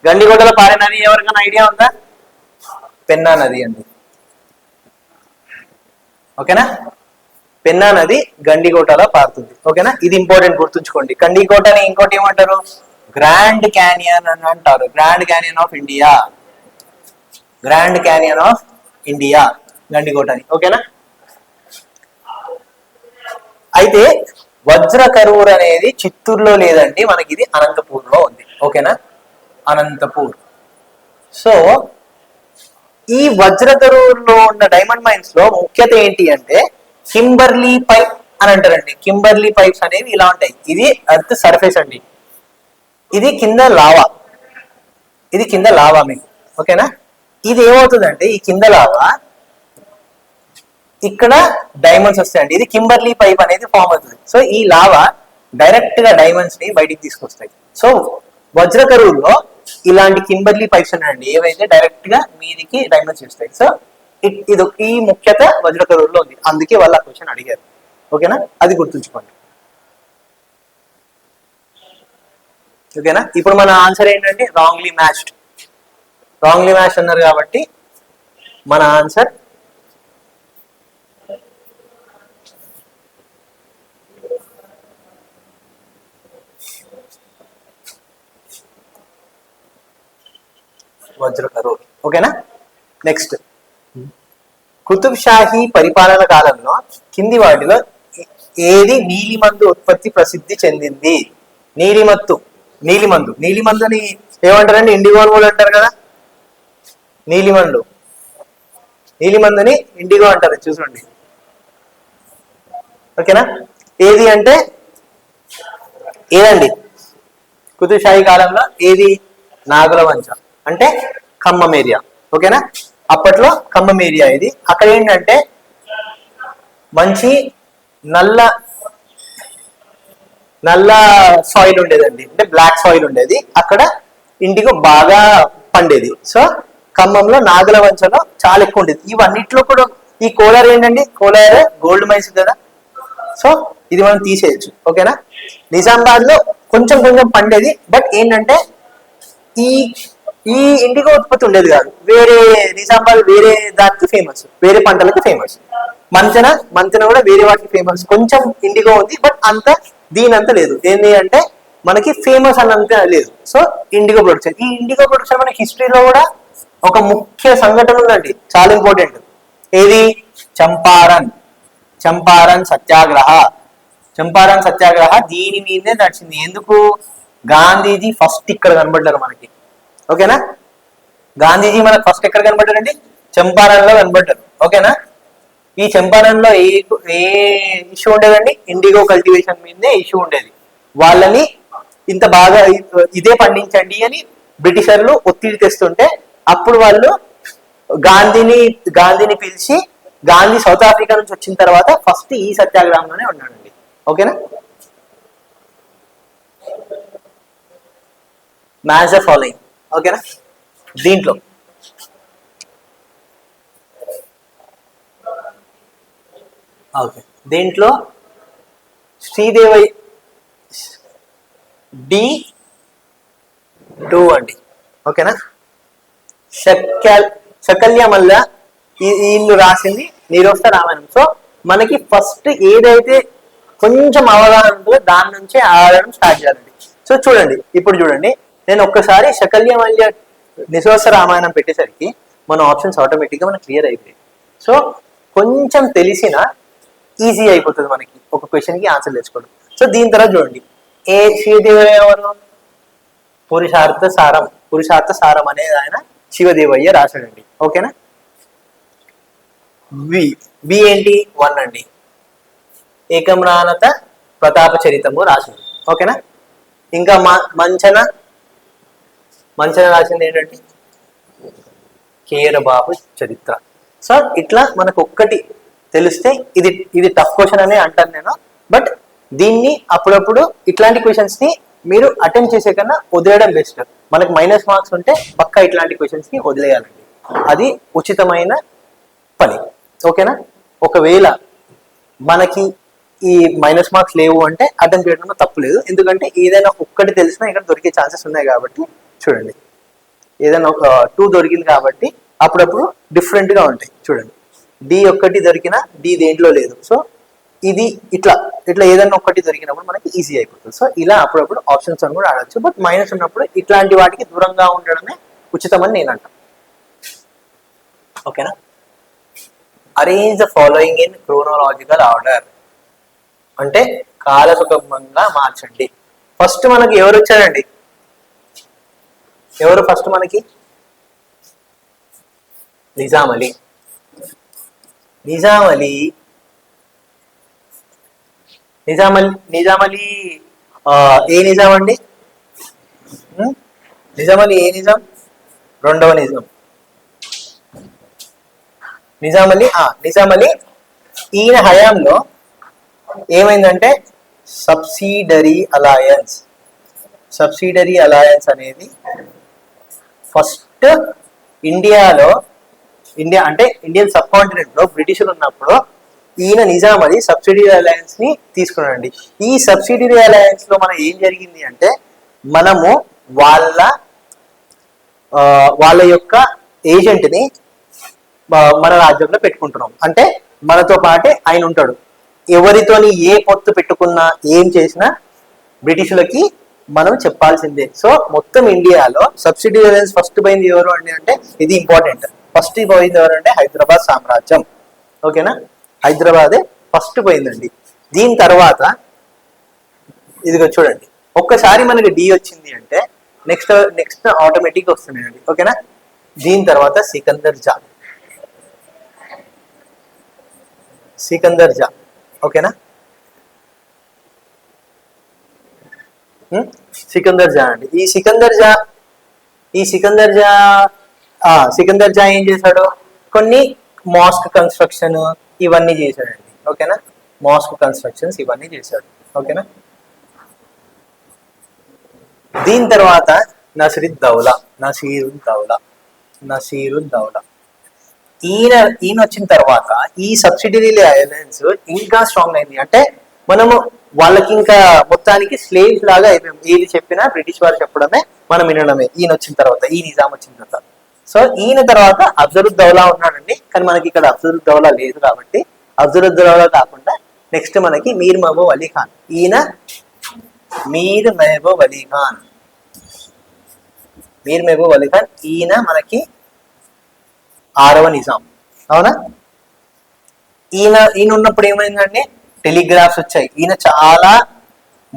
గండికోటలో పారే నది ఎవరికైనా ఐడియా ఉందా? పెన్నా నది అండి. ఓకేనా? పెన్నా నది గండికోటలో పారుతుంది. ఓకేనా? ఇది ఇంపార్టెంట్, గుర్తుంచుకోండి. గండికోటని ఇంకోటి ఏమంటారు? గ్రాండ్ క్యానియన్ అని అంటారు. Grand Canyon of India, Grand Canyon of India గండికోటని. ఓకేనా? అయితే వజ్ర కరూర్ అనేది చిత్తూరులో లేదండి, మనకి ఇది అనంతపూర్లో ఉంది. ఓకేనా? అనంతపూర్. సో ఈ వజ్ర కరూర్లో ఉన్న డైమండ్ మైన్స్ లో ముఖ్యత ఏంటి అంటే కింబర్లీ పైప్ అని అంటారండి. కింబర్లీ పైప్స్ అనేవి ఇలా ఉంటాయి. ఇది ఎర్త్ సర్ఫేస్ అండి, ఇది కింద లావా, ఇది కింద లావా మీకు. ఓకేనా? ఇది ఏమవుతుందంటే ఈ కింద లావా ఇక్కడ డైమండ్స్ వస్తాయండి. ఇది కింబర్లీ పైప్ అనేది ఫామ్ అవుతుంది. సో ఈ లావా డైరెక్ట్ గా డైమండ్స్ ని బయటికి తీసుకొస్తాయి. సో వజ్ర కరువుల్లో ఇలాంటి కింబర్లీ పైప్స్ ఉన్నాయండి, ఏవైతే డైరెక్ట్ గా మీదికి డైమండ్స్ ఇస్తాయి. సో ఇది ఈ ముఖ్యత వజ్ర కరువుల్లో ఉంది, అందుకే వాళ్ళు ఆ క్వశ్చన్ అడిగారు. ఓకేనా, అది గుర్తుంచుకోండి. ఓకేనా, ఇప్పుడు మన ఆన్సర్ ఏంటంటే రాంగ్లీ మ్యాచ్డ్. రాంగ్లీ మ్యాచ్ అన్నారు కాబట్టి మన ఆన్సర్ వజ్ర కరూర్. ఓకేనా, నెక్స్ట్ కుతుబ్ షాహీ పరిపాలన కాలంలో కింది వాటిలో ఏది నీలిమందు ఉత్పత్తి ప్రసిద్ధి చెందింది? నీలిమందు అని ఏమంటారండి? ఇండిగో కూడా అంటారు కదా. నీలిమందుని ఇండిగో అంటారు, చూసుకోండి. ఓకేనా, ఏది అంటే ఏదండి? కుతుబ్ షాహీ కాలంలో ఏది? నాగుల వంచ అంటే ఖమ్మం ఏరియా. ఓకేనా, అప్పట్లో ఖమ్మం ఏరియా ఇది. అక్కడ ఏంటంటే మంచి నల్ల సాయిల్ ఉండేదండి, అంటే బ్లాక్ సాయిల్ ఉండేది. అక్కడ ఇండిగో బాగా పండేది. సో ఖమ్మంలో నాగుల వంచలో చాలా ఎక్కువ ఉండేది. ఇవన్నిట్లో కూడా ఈ కోలార్ ఏంటండి? కోలార్ గోల్డ్ మైన్స్ కదా. సో ఇది మనం తీసేయచ్చు. ఓకేనా, నిజామాబాద్ లో కొంచెం పండేది, బట్ ఏంటంటే ఈ ఈ ఇండిగో ఉత్పత్తి ఉండేది కాదు. వేరే నిజామాబాద్ వేరే దానికి ఫేమస్, వేరే పంటలకు ఫేమస్. మంతెన కూడా వేరే వాటికి ఫేమస్. కొంచెం ఇండిగో ఉంది, బట్ దీనంత లేదు. ఏంటి అంటే మనకి ఫేమస్ అన్నంత లేదు. సో ఇండిగో ప్రొడక్షన్, ఈ ఇండిగో ప్రొడక్షన్ మన హిస్టరీలో కూడా ఒక ముఖ్య సంఘటన ఉందండి, చాలా ఇంపార్టెంట్. ఏది? చంపారన్ సత్యాగ్రహ దీని మీదే నడిచింది. ఎందుకు? గాంధీజీ ఫస్ట్ ఇక్కడ కనబడ్డారు మనకి. ఓకేనా, గాంధీజీ మనకు ఫస్ట్ ఎక్కడ కనబడ్డారండి? చంపారన్లో కనబడ్డారు. ఓకేనా, ఈ చంపారన్లో ఏ ఇష్యూ ఉండేదండి? ఇండిగో కల్టివేషన్ మీదే ఇష్యూ ఉండేది. వాళ్ళని ఇంత బాగా ఇదే పండించండి అని బ్రిటిషర్లు ఒత్తిడి తెస్తుంటే అప్పుడు వాళ్ళు గాంధీని పిలిచి, గాంధీ సౌత్ ఆఫ్రికా నుంచి వచ్చిన తర్వాత ఫస్ట్ ఈ సత్యాగ్రహంలోనే ఉన్నాడండి. ఓకేనా, మ్యాచ్ ద ఫాలోయింగ్. ఓకేనా, దీంట్లో శ్రీదేవయ్య D2 అండి. ఓకేనా, శకల్య మల్ల వీళ్ళు రాసింది నిరోస్త రామాయణం. సో మనకి ఫస్ట్ ఏదైతే కొంచెం అవగాహన ఉంటుందో దాని నుంచే ఆడడం స్టార్ట్ చేయాలండి. సో చూడండి, ఇప్పుడు చూడండి, నేను ఒక్కసారి శకల్య మల్య నిరోస్త రామాయణం పెట్టేసరికి మన ఆప్షన్స్ ఆటోమేటిక్గా మనకు క్లియర్ అయిపోయాయి. సో కొంచెం తెలిసిన ఈజీ అయిపోతుంది మనకి ఒక క్వశ్చన్కి ఆన్సర్ తెచ్చుకోవడం. సో దీని తర్వాత చూడండి, ఏ శ్రీదేవయ్య ఎవరు? పురుషార్థ సారం అనేది ఆయన శివదేవయ్య రాశాడండి. ఓకేనా, బి ఏంటి? 1 అండి, ఏకమ్రానత ప్రతాప చరితము రాసింది. ఓకేనా, ఇంకా మంచన రాసింది ఏంటంటే కేరబాబు చరిత్ర. సో ఇట్లా మనకు ఒక్కటి తెలిస్తే ఇది టఫ్ క్వశ్చన్ అనే అంటాను నేను, బట్ దీన్ని అప్పుడప్పుడు ఇట్లాంటి క్వశ్చన్స్ ని మీరు అటెంప్ట్ చేసే కన్నా వదిలేయడం బెస్ట్. మనకు మైనస్ మార్క్స్ ఉంటే పక్కా ఇట్లాంటి క్వశ్చన్స్ ని వదిలేయాలండి, అది ఉచితమైన పని. ఓకేనా, ఒకవేళ మనకి ఈ మైనస్ మార్క్స్ లేవు అంటే అటెంప్ట్ చేయడంలో తప్పు లేదు, ఎందుకంటే ఏదైనా ఒక్కటి తెలిసినా ఇక్కడ దొరికే ఛాన్సెస్ ఉన్నాయి కాబట్టి. చూడండి, ఏదైనా ఒక 2 దొరికింది కాబట్టి అప్పుడప్పుడు డిఫరెంట్ గా ఉంటాయి. చూడండి, D ఒక్కటి దొరికినా D దేంట్లో లేదు. సో ఇది ఇట్లా ఏదైనా ఒక్కటి దొరికినప్పుడు మనకి ఈజీ అయిపోతుంది. సో ఇలా అప్పుడప్పుడు ఆప్షన్స్ అని కూడా ఆడచ్చు, బట్ మైనస్ ఉన్నప్పుడు ఇట్లాంటి వాటికి దూరంగా ఉండడమే ఉచితమని నేను అంటాను. ఓకేనా, arrange the following in chronological order అంటే కాలసుగమంగా మార్చండి. ఫస్ట్ మనకి ఎవరు వచ్చారండి? ఎవరు ఫస్ట్ మనకి? నిజాం అలీ. ఏ నిజాం అండి? నిజాం అలీ ఏ నిజాం? రెండవ నిజాం. నిజాం అలీ ఈయన హయాంలో ఏమైందంటే సబ్సిడరీ అలయన్స్ అనేది ఫస్ట్ ఇండియా అంటే ఇండియన్ సబ్ కాంటినెంట్ లో బ్రిటిషులు ఉన్నప్పుడు ఈయన నిజాం అది సబ్సిడరీ అలయన్స్ ని తీసుకున్నాడండి. ఈ సబ్సిడరీ అలయన్స్ లో మనం ఏం జరిగింది అంటే మనము వాళ్ళ యొక్క ఏజెంట్ ని మన రాజ్యంలో పెట్టుకుంటున్నాం. అంటే మనతో పాటే ఆయన ఉంటాడు. ఎవరితోని ఏ పొత్తు పెట్టుకున్నా ఏం చేసినా బ్రిటిషులకి మనం చెప్పాల్సిందే. సో మొత్తం ఇండియాలో సబ్సిడరీ అలయన్స్ ఫస్ట్ పోయింది ఎవరు అండి అంటే, ఇది ఇంపార్టెంట్, ఫస్ట్ పోయింది ఎవరు అంటే హైదరాబాద్ సామ్రాజ్యం. ఓకేనా, హైదరాబాదే ఫస్ట్ పోయిందండి. దీని తర్వాత ఇదిగో చూడండి, ఒక్కసారి మనకి డి వచ్చింది అంటే నెక్స్ట్ ఆటోమేటిక్ వస్తున్నాయండి. ఓకేనా, దీని తర్వాత సికందర్ జా. ఓకేనా, సికందర్ జా అండి. ఈ సికందర్ జా ఏం చేశాడు, కొన్ని మాస్క్ కన్స్ట్రక్షన్ ఇవన్నీ చేశాడండి. ఓకేనా, మాస్క్ కన్స్ట్రక్షన్స్ ఇవన్నీ చేశాడు. ఓకేనా, దీని తర్వాత నసీరుద్దౌలా. ఈయన వచ్చిన తర్వాత ఈ సబ్సిడరీ అలయన్స్ ఇంకా స్ట్రాంగ్ అయింది. అంటే మనము వాళ్ళకి ఇంకా మొత్తానికి స్లేవ్స్ లాగా అయిపోయాం. ఏది చెప్పినా బ్రిటిష్ వారు చెప్పడమే మనం వినడమే. ఈయన వచ్చిన తర్వాత, ఈ నిజాం వచ్చిన తర్వాత. సో ఈయన తర్వాత అఫ్జలుద్దౌలా ఉన్నాడండి. కానీ మనకి ఇక్కడ అఫ్జలుద్దౌలా లేదు కాబట్టి అఫ్జలుద్దౌలా కాకుండా నెక్స్ట్ మనకి మీర్ మహబూబ్ అలీ ఖాన్. ఈయన మీర్ మహబూబ్ అలీ ఖాన్ ఈయన మనకి 6వ నిజాం. అవునా, ఈయన ఉన్నప్పుడు ఏమైందంటే టెలిగ్రాఫ్స్ వచ్చాయి. ఈయన చాలా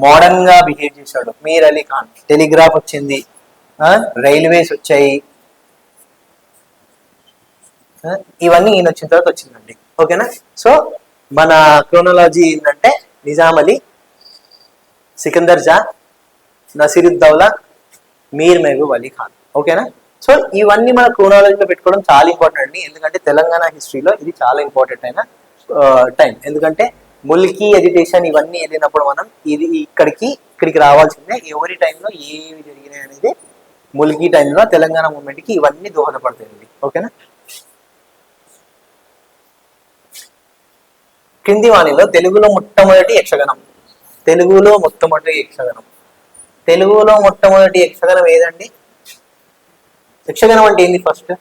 మోడర్న్ గా బిహేవ్ చేశాడు మీర్ అలీ ఖాన్. టెలిగ్రాఫ్ వచ్చింది, రైల్వేస్ వచ్చాయి, ఇవన్నీ ఈయన వచ్చిన తర్వాత వచ్చిందండి. ఓకేనా, సో మన క్రోనాలజీ ఏంటంటే నిజాం అలీ, సికందర్ జా, నసీరుద్దౌలా, మీర్ మహబూబ్ అలీ ఖాన్. ఓకేనా, సో ఇవన్నీ మన క్రోనాలజీలో పెట్టుకోవడం చాలా ఇంపార్టెంట్ అండి. ఎందుకంటే తెలంగాణ హిస్టరీలో ఇది చాలా ఇంపార్టెంట్ అయిన టైం. ఎందుకంటే ముల్కీ ఎడ్యుకేషన్ ఇవన్నీ వెళ్ళినప్పుడు మనం ఇక్కడికి రావాల్సిందే. ఎవరి టైంలో ఏవి జరిగినాయి అనేది ముల్కీ టైంలో తెలంగాణ మూవ్మెంట్ కి ఇవన్నీ దోహదపడతాయండి. ఓకేనా, క్రింది వాణిలో తెలుగులో మొట్టమొదటి యక్షగణం ఏదండి? యక్షగణం అంటే ఏంది? ఫస్ట్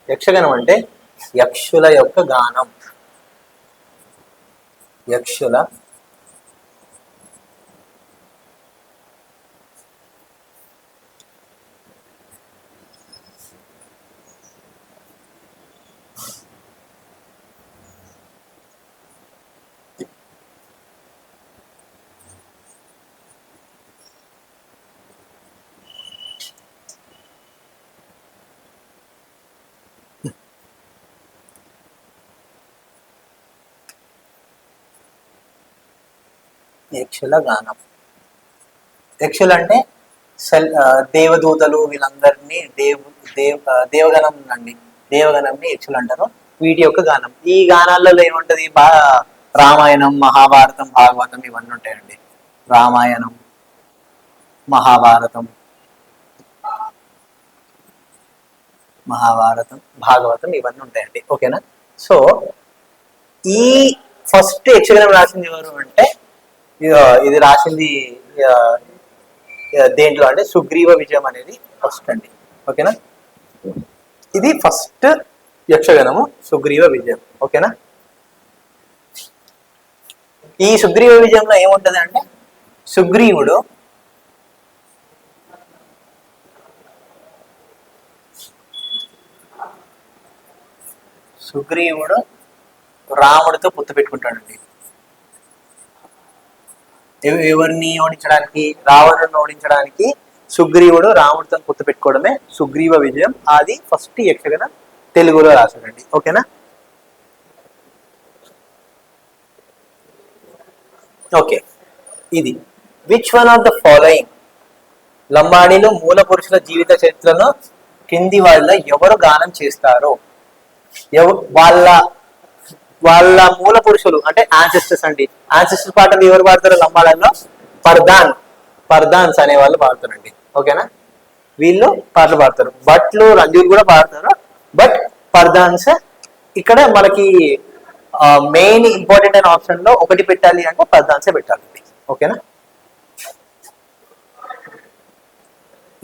యక్షగణం అంటే యక్షుల యొక్క గానం. యక్షుల గానం. యక్షులు అంటే దేవదూతలు, వీళ్ళందరినీ దేవగణం అండి. దేవగణంని యక్షులు అంటారు. వీటి యొక్క గానం. ఈ గానాలలో ఏముంటది? రామాయణం, మహాభారతం, భాగవతం ఇవన్నీ ఉంటాయండి. రామాయణం, మహాభారతం, భాగవతం ఇవన్నీ ఉంటాయండి. ఓకేనా, సో ఈ ఫస్ట్ యక్షగణం రాసింది ఎవరు అంటే, ఇది రాసింది దేంట్లో అంటే సుగ్రీవ విజయం అనేది ఫస్ట్ అండి. ఓకేనా, ఇది ఫస్ట్ యక్షగణము సుగ్రీవ విజయం. ఓకేనా, ఈ సుగ్రీవ విజయంలో ఏముంటది అంటే సుగ్రీవుడు రాముడితో పొత్తు పెట్టుకుంటాడండి. ఎవరిని ఓడించడానికి? రావణుడిని ఓడించడానికి సుగ్రీవుడు రాముడితో పొత్తు పెట్టుకోవడమే సుగ్రీవ విజయం. అది ఫస్ట్ యక్షగణ తెలుగులో రాశాడండి. ఓకేనా, ఓకే. ఇది which one of the following లంబాడీలో మూల పురుషుల జీవిత చరిత్రను కింది వాళ్ళ ఎవరు గానం చేస్తారో, వాళ్ళ వాళ్ళ మూల పురుషులు అంటే యాన్సిస్టర్స్ అండి. యాన్సిస్టర్ పాటలు ఎవరు పాడతారు లంబాడాల్లో? పర్దాన్స్ అనే వాళ్ళు పాడతారండి. ఓకేనా, వీళ్ళు పాటలు పాడతారు. భట్లు రంజీలు కూడా పాడతారు, బట్ పర్దాన్స్ ఇక్కడ మనకి మెయిన్ ఇంపార్టెంట్ అయిన ఆప్షన్ లో ఒకటి పెట్టాలి అంటే పర్దాన్సే పెట్టాలండి. ఓకేనా,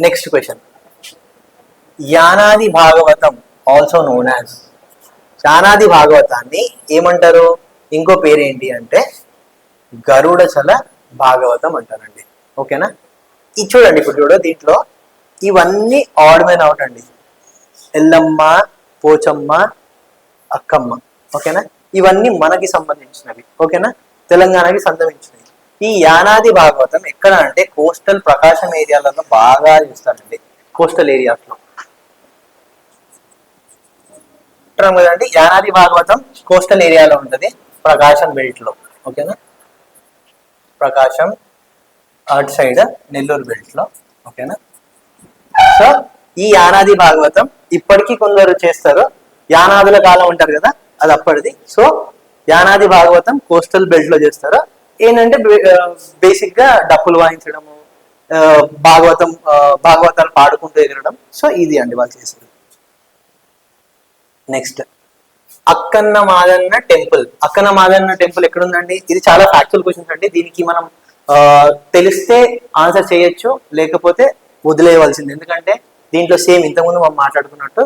next question. Yanadi Bhagavatam also known as, Yanadi భాగవతాన్ని ఏమంటారు? ఇంకో పేరు ఏంటి అంటే గరుడచల భాగవతం అంటారండి. ఓకేనా, ఇది చూడండి. ఇప్పుడు చూడ దీంట్లో ఇవన్నీ ఆడ్ మ్యాన్ అవుట్ అండి. ఎల్లమ్మ, పోచమ్మ, అక్కమ్మ. ఓకేనా, ఇవన్నీ మనకి సంబంధించినవి. ఓకేనా, తెలంగాణకి సంబంధించినవి. ఈ యానాది భాగవతం ఎక్కడ అంటే కోస్టల్ ప్రకాశం ఏరియాలలో బాగా చూస్తారండి. కోస్టల్ ఏరియాస్ లో కదండి. యానాది భాగవతం కోస్టల్ ఏరియాలో ఉంటది, ప్రకాశం బెల్ట్ లో. ఓకేనా, ప్రకాశం అటు సైడ్ నెల్లూరు బెల్ట్ లో. ఓకేనా, సో ఈ యానాది భాగవతం ఇప్పటికీ కొందరు చేస్తారు. యానాదుల కాలం ఉంటారు కదా, అది అప్పటిది. So Yanadi Bhagavatam coastal belt లో చేస్తారు. ఏంటంటే బేసిక్ గా డప్పులు వాయించడము, భాగవతాలు పాడుకుంటూ ఎగరడం. సో ఇది అండి వాళ్ళు చేసేది. Next, Akkanna Madanna temple. Akkanna Madanna temple ఎక్కడుందండి? ఇది చాలా ఫ్యాక్చువల్ క్వశ్చన్స్ అండి. దీనికి మనం తెలిస్తే ఆన్సర్ చేయొచ్చు, లేకపోతే వదిలేయవలసింది. ఎందుకంటే దీంట్లో సేమ్ ఇంతకుముందు మనం మాట్లాడుకున్నట్టు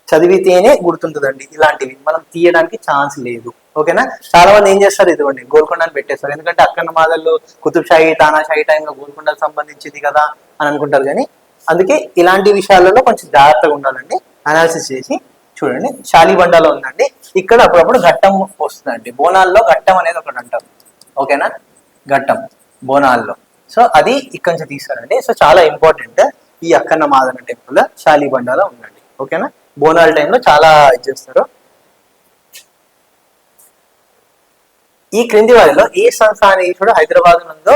చదివితేనే గుర్తుంటుందండి. ఇలాంటివి మనం తీయడానికి ఛాన్స్ లేదు. ఓకేనా, చాలా మంది ఏం చేస్తారు, ఇదిగోండి గోల్కొండ అని పెట్టేస్తారు. ఎందుకంటే అక్కన్న మాదల్లో కుతుబ్షాహి, తానాషాహి టైంలో గోల్కొండకు సంబంధించింది కదా అని అనుకుంటారు. కానీ అందుకే ఇలాంటి విషయాలలో కొంచెం జాగ్రత్తగా ఉండాలండి. అనాలిసిస్ చేసి చూడండి. శాలిబండలో ఉందండి. ఇక్కడ అప్పుడప్పుడు ఘట్టం వస్తుందండి. బోనాల్లో ఘట్టం అనేది ఒకటి అంటారు. ఓకేనా, ఘట్టం బోనాల్లో. సో అది ఇక్కడి నుంచి తీస్తారండి. సో చాలా ఇంపార్టెంట్. ఈ అక్కన్న మాదన్న టెంపుల్ శాలిబండలో ఉందండి. ఓకేనా, బోనాల టైంలో చాలా ఇది చేస్తారు. ఈ క్రింది వారిలో ఏ సంస్థానీయుడు హైదరాబాద్ నందు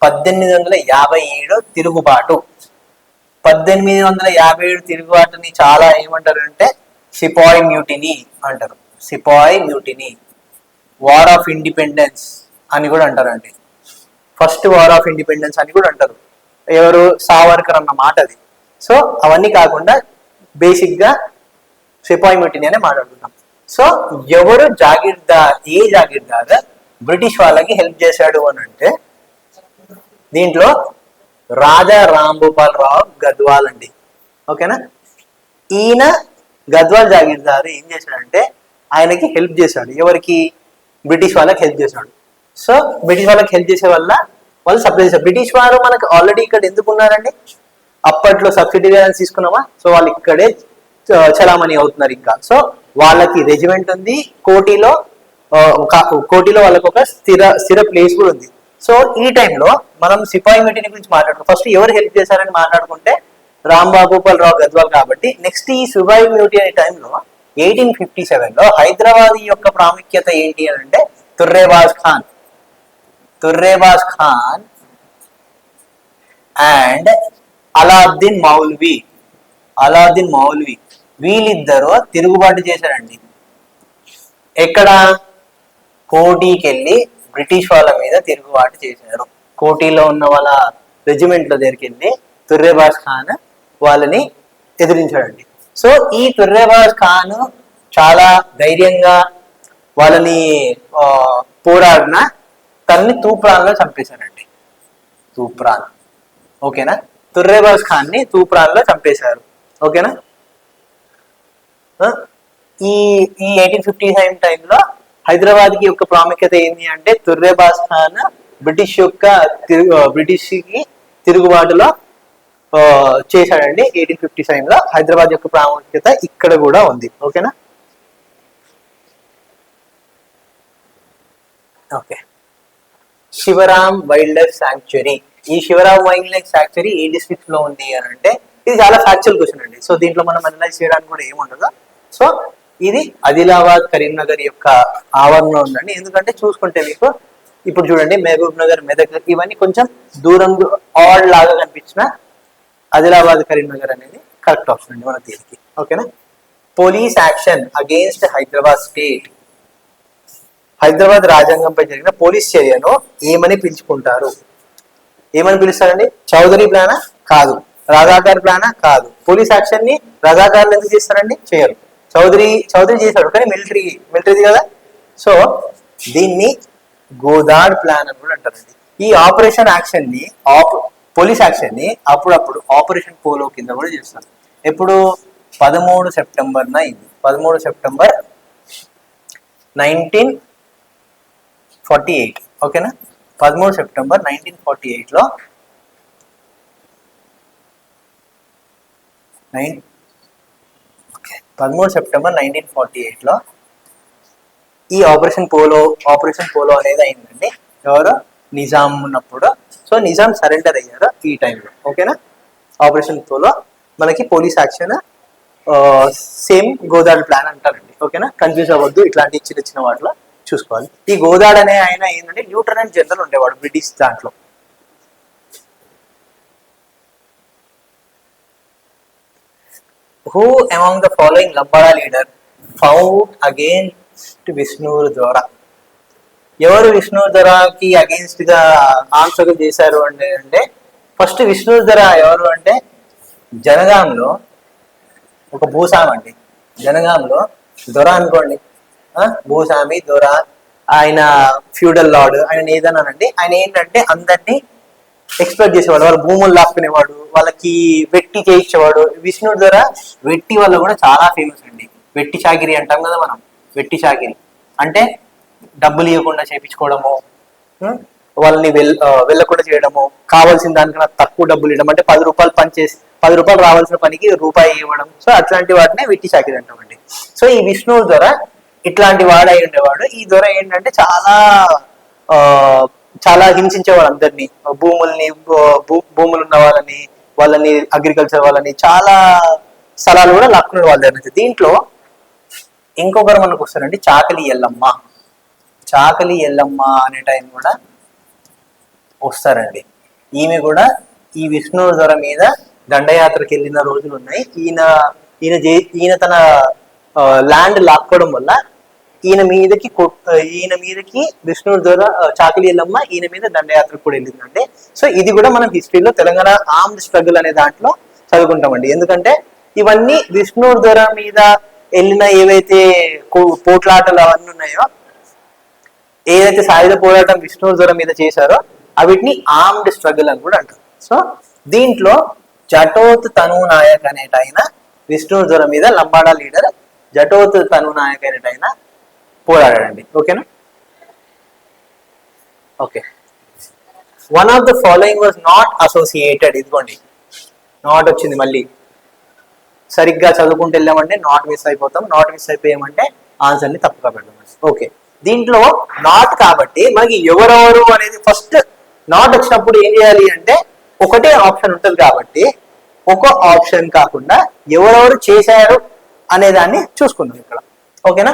1857 తిరుగుబాటు? 1857 తిరుగుబాటుని చాలా ఏమంటారు అంటే సిపాయి మ్యూటినీ అంటారు. సిపాయి మ్యూటినీ, వార్ ఆఫ్ ఇండిపెండెన్స్ అని కూడా అంటారండి. ఫస్ట్ వార్ ఆఫ్ ఇండిపెండెన్స్ అని కూడా అంటారు. ఎవరు? సావర్కర్ అన్న మాట అది. సో అవన్నీ కాకుండా బేసిక్ గా సిపాయి మ్యూటినీ అనే మాట్లాడుకుంటాం. సో ఎవరు ఏ జాగీర్దార్ బ్రిటిష్ వాళ్ళకి హెల్ప్ చేశాడు అని అంటే దీంట్లో రాజా రాంభూపాల్ రావు గద్వాల్ అండి. ఓకేనా, ఈయన గద్వాల్ జాగీర్దారు ఏం చేశాడంటే ఆయనకి హెల్ప్ చేశాడు. ఎవరికి? బ్రిటిష్ వాళ్ళకి హెల్ప్ చేశాడు. సో బ్రిటిష్ వాళ్ళకి హెల్ప్ చేసే వల్ల వాళ్ళు సప్లై చేశారు. బ్రిటిష్ వారు మనకు ఆల్రెడీ ఇక్కడ ఎందుకు ఉన్నారండి? అప్పట్లో సబ్సిడీ తీసుకున్నామా? సో వాళ్ళు ఇక్కడే చలామణి అవుతున్నారు ఇంకా. సో వాళ్ళకి రెజిమెంట్ ఉంది కోటిలో. కోటిలో వాళ్ళకి ఒక స్థిర ప్లేస్ కూడా ఉంది. సో ఈ టైంలో మనం సిపాయి మ్యూటినీ గురించి మాట్లాడుకుంటాం. ఫస్ట్ ఎవరు హెల్ప్ చేశారని మాట్లాడుకుంటే రాంభూపాల్ రావు గద్వాల్. కాబట్టి నెక్స్ట్ ఈ సిపాయి మ్యూటినీ టైంలో 1857లో హైదరాబాద్ యొక్క ప్రాముఖ్యత ఏంటి అని అంటే తుర్రేబాజ్ ఖాన్ అండ్ అలాద్దీన్ మౌల్వి వీళ్ళిద్దరూ తిరుగుబాటు చేశారండి. ఎక్కడ? కోటికి వెళ్ళి బ్రిటిష్ వాళ్ళ మీద తిరుగుబాటు చేశారు. కోటిలో ఉన్న వాళ్ళ రెజిమెంట్ లో దగ్గరికి వెళ్ళి తుర్రేబాజ్ ఖాన్ వాళ్ళని ఎదిరించాడండి. సో ఈ తుర్రేబాజ్ ఖాన్ చాలా ధైర్యంగా వాళ్ళని పోరాడిన తనని తూప్రాన్లో చంపేశారండి. తూప్రాన్. ఓకేనా, తుర్రేబాజ్ ఖాన్ ని తూప్రాన్లో చంపేశారు. ఓకేనా, ఈ 1857 టైంలో హైదరాబాద్ కి యొక్క ప్రాముఖ్యత ఏంటి అంటే తుర్రేబాజ్ ఖాన్ బ్రిటిష్ కి తిరుగుబాటులో చేశాడండి. 1857లో హైదరాబాద్ యొక్క ప్రాముఖ్యత ఇక్కడ కూడా ఉంది. ఓకేనా, okay. Shivaram wild life sanctuary. ఈ శివరాం వైల్డ్ లైఫ్ శాంక్చురీ ఏ డిస్ట్రిక్ట్ లో ఉంది అని అంటే ఇది చాలా ఫ్యాక్చువల్ క్వశ్చన్ అండి. సో దీంట్లో మనం అనలైజ్ చేయడానికి కూడా ఏముండదు. సో ఇది ఆదిలాబాద్ కరీంనగర్ యొక్క ఆవరణలో ఉందండి. ఎందుకంటే చూసుకుంటే మీకు ఇప్పుడు చూడండి మహబూబ్ నగర్, మెదక్ ఇవన్నీ కొంచెం దూరం ఆడ్ లాగా కనిపించిన ఆదిలాబాద్ కరీంనగర్ అనేది కరెక్ట్ ఆప్షన్ అండి మన దీనికి. ఓకేనా, police action against Hyderabad state Hyderabad రాజ్యాంగంపై జరిగిన పోలీస్ చర్యను ఏమని పిలుచుకుంటారు? ఏమని పిలుస్తారండి? చౌదరి ప్లానా? కాదు. రజాకార్ ప్లానా? కాదు. పోలీస్ యాక్షన్ ని రజాకార్లు ఎందుకు చేస్తారండి? చేయరు. చౌదరి చేశాడు, కానీ మిలిటరీది కదా. సో దీన్ని గోదాడ్ ప్లాన్ అని కూడా అంటారండి. ఈ ఆపరేషన్ యాక్షన్ ని పోలీస్ యాక్షన్ ని అప్పుడప్పుడు ఆపరేషన్ పోలో కింద కూడా చేస్తారు. ఎప్పుడు? 13 సెప్టెంబర్న అయింది. 13 సెప్టెంబర్ 1948. ఓకేనా? 13 సెప్టెంబర్ 1948లో 13 సెప్టెంబర్ 1948లో ఈ ఆపరేషన్ పోలో అనేది అయిందండి. ఎవరు? నిజాం ఉన్నప్పుడు. సో నిజాం సరెండర్ అయ్యారు ఈ టైంలో. ఓకేనా? ఆపరేషన్ పోలో మనకి పోలీస్ యాక్షన్ సేమ్ గోదాడ్ ప్లాన్ అంటారండి. ఓకేనా? కన్ఫ్యూజ్ అవ్వద్దు, ఇట్లాంటి చిన్న చిన్న వాటిలో చూసుకోవాలి. ఈ గోదాడ్ అనే ఆయన ఏంటంటే ల్యూటనెంట్ జనరల్ ఉండేవాడు బ్రిటిష్ దాంట్లో. Who among the following Lambada leader fought against Vishnuvardhan? ఎవరు విష్ణువర్ధన్కి అగేన్స్ట్ గా ఆన్సర్ చేశారు అంటే ఫస్ట్ విష్ణువర్ధన్ ఎవరు అంటే జనగాంలో ఒక భూస్వామి అండి. జనగాంలో దొర అనుకోండి, భూస్వామి దొర, ఆయన ఫ్యూడల్ లార్డ్, ఆయన ఏదన్నానండి. ఆయన ఏంటంటే అందరినీ ఎక్స్పెక్ట్ చేసేవాడు, వాళ్ళ భూములు లాక్కునేవాడు, వాళ్ళకి వెట్టి చేయించేవాడు. విష్ణుడు ద్వారా వెట్టి వల్ల కూడా చాలా ఫేమస్ అండి. వెట్టి చాకిరి అంటాం కదా మనం. వెట్టి చాకిరి అంటే డబ్బులు ఇవ్వకుండా చేయించుకోవడము, వాళ్ళని వెళ్ళకుండా చేయడము, కావాల్సిన దానికన్నా తక్కువ డబ్బులు ఇవ్వడం. అంటే 10 రూపాయలు పనిచేసి 10 రూపాయలు రావాల్సిన పనికి రూపాయి ఇవ్వడం. సో అట్లాంటి వాటినే వెట్టి చాకిరి అంటామండి. సో ఈ విష్ణువు ద్వారా ఇట్లాంటి వాడు అయి ఉండేవాడు. ఈ ద్వారా ఏంటంటే చాలా హింసించేవాడు అందరినీ, భూములు ఉన్న వాళ్ళని అగ్రికల్చర్ వాళ్ళని, చాలా స్థలాలు కూడా లాక్కునే వాళ్ళ దగ్గర నుంచి. దీంట్లో ఇంకొకరు మనకు వస్తారండి, చాకలి ఎల్లమ్మ. చాకలి ఎల్లమ్మ అనే టైం కూడా వస్తారండి. ఈమె కూడా ఈ విష్ణువర్ధన మీద దండయాత్రకి వెళ్ళిన రోజులు ఉన్నాయి. ఈయన తన ల్యాండ్ లాక్కోవడం వల్ల ఈయన మీదకి విష్ణువర్ధన చాకలి ఎల్లమ్మ ఈయన మీద దండయాత్రకు కూడా వెళ్ళిందండి. సో ఇది కూడా మనం హిస్టరీలో తెలంగాణ ఆర్మ్డ్ స్ట్రగుల్ అనే దాంట్లో చదువుకుంటామండి. ఎందుకంటే ఇవన్నీ విష్ణువర్ధన మీద వెళ్ళిన ఏవైతే పోట్లాటలు అవన్నీ ఉన్నాయో, ఏదైతే సాయుధ పోరాటం విష్ణువర్ధన మీద చేశారో అవిటిని ఆర్మ్డ్ స్ట్రగుల్ అని కూడా అంటారు. సో దీంట్లో జటోత్ తను నాయక్ అనేటైన విష్ణువర్ధన మీద లంబాడా లీడర్ జటోత్ తను నాయక్ అనేటైన పోరాడాడండి. ఓకేనా? Okay. One of the following was not associated. ఇదిగోండి నాట్ వచ్చింది మళ్ళీ. సరిగ్గా చదువుకుంటూ వెళ్ళామంటే నాట్ మిస్ అయిపోతాం. నాట్ మిస్ అయిపోయామంటే ఆన్సర్ని తప్పుగా పెడదాం. ఓకే, దీంట్లో నాట్ కాబట్టి మనకి ఎవరెవరు అనేది ఫస్ట్ నాట్ వచ్చినప్పుడు ఏం చేయాలి అంటే ఒకటే ఆప్షన్ ఉంటుంది కాబట్టి ఒక ఆప్షన్ కాకుండా ఎవరెవరు చేశారు అనే దాన్ని చూసుకుందాం ఇక్కడ. ఓకేనా?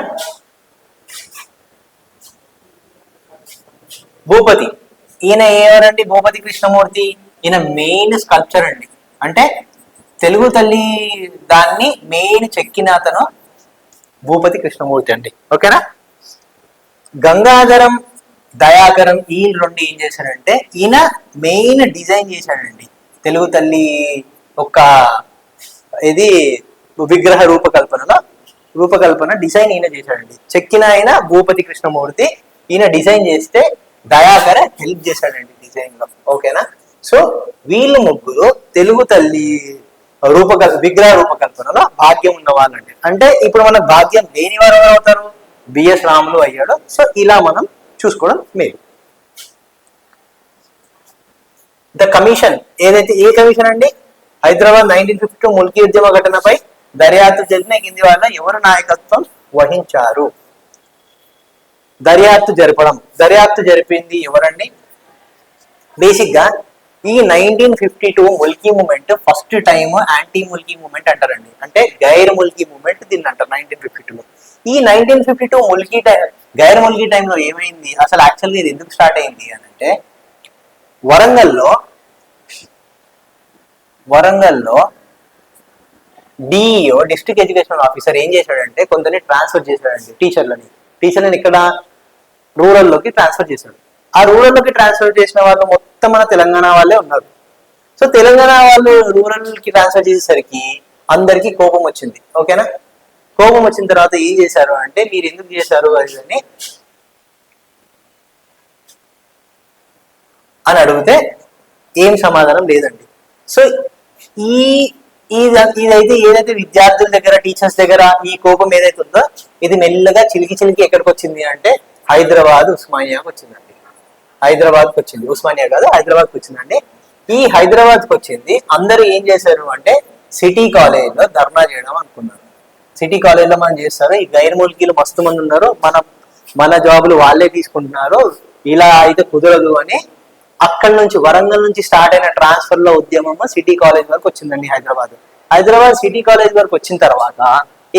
భూపతి, ఈయన ఎవరండి? భూపతి కృష్ణమూర్తి. ఈయన మెయిన్ స్కల్ప్చర్ అండి. అంటే తెలుగు తల్లి దాన్ని మెయిన్ చెక్కిన అతను భూపతి కృష్ణమూర్తి అండి. ఓకేనా? గంగాధరం, దయాకరం ఈ రెండు ఏం చేశాడంటే ఈయన మెయిన్ డిజైన్ చేశాడండి తెలుగు తల్లి ఒక ఇది విగ్రహ రూపకల్పన డిజైన్ ఈయన చేశాడండి. చెక్కిన ఆయన భూపతి కృష్ణమూర్తి. ఈయన డిజైన్ చేస్తే దయాకర హెల్ప్ చేశాడండి డిజైన్ లో. ఓకేనా? సో వీళ్ళు ముగ్గురు తెలుగు తల్లి విగ్రహ రూపకల్పనలో భాగ్యం ఉన్న వాళ్ళండి. అంటే ఇప్పుడు మన భాగ్యం లేని వారు ఎవరు అవుతారు? బిఎస్ రాములు అయ్యాడు. సో ఇలా మనం చూసుకోవడం మేలు. ద కమిషన్ ఏదైతే ఏ కమిషన్ అండి? హైదరాబాద్ 1952 ముల్కీ ఉద్యమ ఘటనపై దర్యాప్తు జరిగిన కింది వాళ్ళ ఎవరు నాయకత్వం వహించారు? దర్యాప్తు జరిపింది ఎవరండి? బేసిక్ గా ఈ 1952 Mulki movement first time anti Mulki movement అంటారండి. అంటే గైర్ ముల్కీ మూమెంట్ దీన్ని అంటారు 1952లో. ఈ 1952 గైర్ ముల్కీ టైంలో ఏమైంది అసలు? యాక్చువల్గా ఇది ఎందుకు స్టార్ట్ అయింది అని అంటే వరంగల్లో డిఈఓ డిస్ట్రిక్ట్ ఎడ్యుకేషన్ ఆఫీసర్ ఏం చేశాడంటే కొందరిని ట్రాన్స్ఫర్ చేశాడండి. టీచర్లని ఇక్కడ రూరల్లోకి ట్రాన్స్ఫర్ చేశాడు. ఆ రూరల్లోకి ట్రాన్స్ఫర్ చేసిన వాళ్ళు మొత్తం మన తెలంగాణ వాళ్ళే ఉన్నారు. సో తెలంగాణ వాళ్ళు రూరల్కి ట్రాన్స్ఫర్ చేసేసరికి అందరికీ కోపం వచ్చింది. ఓకేనా? కోపం వచ్చిన తర్వాత ఏం చేశారు అంటే, మీరు ఎందుకు చేశారు అది అని అడిగితే ఏం సమాధానం లేదండి. సో ఈ ఇదైతే ఏదైతే విద్యార్థుల దగ్గర, టీచర్స్ దగ్గర ఈ కోపం ఏదైతే ఉందో, ఇది మెల్లగా చిలికి చిలికి ఎక్కడికి వచ్చింది అంటే హైదరాబాద్ ఉస్మానియాకి వచ్చిందండి. హైదరాబాద్కి వచ్చింది, ఉస్మానియా కాదు హైదరాబాద్కి వచ్చిందండి. ఈ హైదరాబాద్కి వచ్చింది, అందరూ ఏం చేశారు అంటే సిటీ కాలేజ్లో ధర్నా చేయడం అనుకున్నారు. సిటీ కాలేజ్లో మనం చేస్తారు, ఈ గైర్ ముల్కీలు మస్తు మంది ఉన్నారు, మన జాబులు వాళ్ళే తీసుకుంటున్నారు, ఇలా అయితే కుదరదు అని అక్కడి నుంచి వరంగల్ నుంచి స్టార్ట్ అయిన ట్రాన్స్ఫర్ లో ఉద్యమం సిటీ కాలేజ్ వరకు వచ్చిందండి. హైదరాబాద్ సిటీ కాలేజ్ వరకు వచ్చిన తర్వాత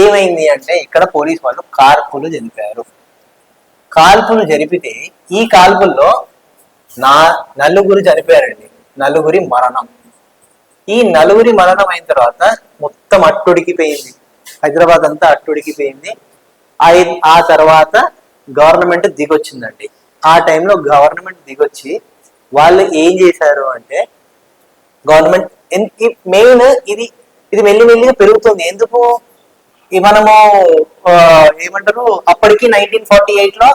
ఏమైంది అంటే ఇక్కడ పోలీస్ వాళ్ళు కాల్పులు జరిపారు. కాల్పులు జరిపితే ఈ కాల్పుల్లో నలుగురు చనిపోయారండి. నలుగురి మరణం. ఈ నలుగురి మరణం అయిన తర్వాత మొత్తం అట్టుడికిపోయింది, హైదరాబాద్ అంతా అట్టుడికిపోయింది. ఆ తర్వాత గవర్నమెంట్ దిగొచ్చిందండి. ఆ టైంలో గవర్నమెంట్ దిగొచ్చి వాళ్ళు ఏం చేశారు అంటే, గవర్నమెంట్ మెయిన్ ఇది మెల్లిమెల్లిగా పెరుగుతుంది. ఎందుకు మనము ఏమంటారు, అప్పటికి 1948లో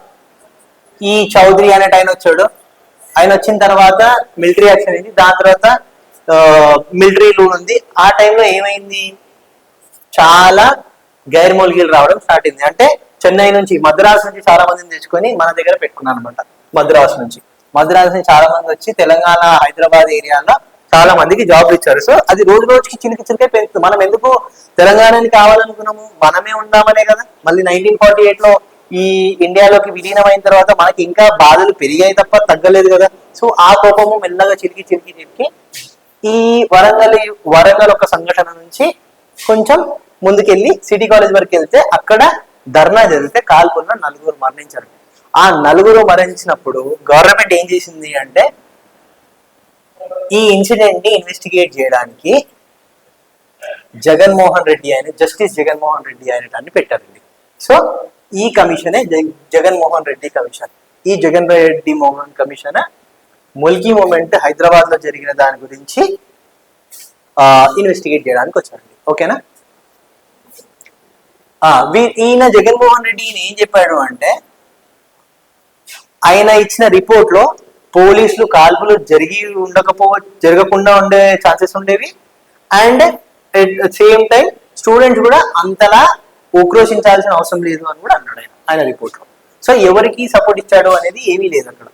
ఈ చౌదరి అనేట ఆయన వచ్చాడు. ఆయన వచ్చిన తర్వాత మిలిటరీ యాక్షన్ అయింది, దాని తర్వాత మిలిటరీ రూల్ ఉంది. ఆ టైంలో ఏమైంది, చాలా గైర్ మూలికలు రావడం స్టార్ట్ అయింది. అంటే చెన్నై నుంచి, మద్రాసు నుంచి చాలా మందిని తెచ్చుకొని మన దగ్గర పెట్టుకున్నాను అనమాట. మద్రాసు నుంచి చాలా మంది వచ్చి తెలంగాణ, హైదరాబాద్ ఏరియాలో చాలా మందికి జాబ్లు ఇచ్చారు. సో అది రోజు రోజుకి చిలికి చిలికే పెరుగుతుంది. మనం ఎందుకు తెలంగాణని కావాలనుకున్నాము, మనమే ఉందామనే కదా. మళ్ళీ 1948లో ఈ ఇండియాలోకి విలీనమైన తర్వాత మనకి ఇంకా బాధలు పెరిగాయి తప్ప తగ్గలేదు కదా. సో ఆ కోపము మెల్లగా చిలికి ఈ వరంగల్ ఒక సంఘటన నుంచి కొంచెం ముందుకెళ్ళి సిటీ కాలేజ్ వరకు వెళ్తే అక్కడ ధర్నా జరిగితే కాల్పుల్లో నలుగురు మరణించారు. ఆ నలుగురు మరణించినప్పుడు గవర్నమెంట్ ఏం చేసింది అంటే, ఈ ఇన్సిడెంట్ ని ఇన్వెస్టిగేట్ చేయడానికి జస్టిస్ జగన్మోహన్ రెడ్డి అనేటాన్ని పెట్టారండి. సో ఈ కమిషనే జగన్మోహన్ రెడ్డి కమిషన్. ఈ జగన్ రెడ్డి మోహన్ కమిషన్ ముల్కీ మూమెంట్ హైదరాబాద్ లో జరిగిన దాని గురించి ఇన్వెస్టిగేట్ చేయడానికి వచ్చారండి. ఓకేనా? ఈయన జగన్మోహన్ రెడ్డి ఏం చెప్పాడు అంటే, ఆయన ఇచ్చిన రిపోర్ట్ లో పోలీసులు కాల్పులు జరగకుండా ఉండే ఛాన్సెస్ ఉండేవి, and at same time students కూడా అంతలా ఉక్రోషించాల్సిన అవసరం లేదు అని కూడా అన్నాడు ఆయన రిపోర్ట్ లో. సో ఎవరికి సపోర్ట్ ఇచ్చాడు అనేది ఏమీ లేదు అక్కడ.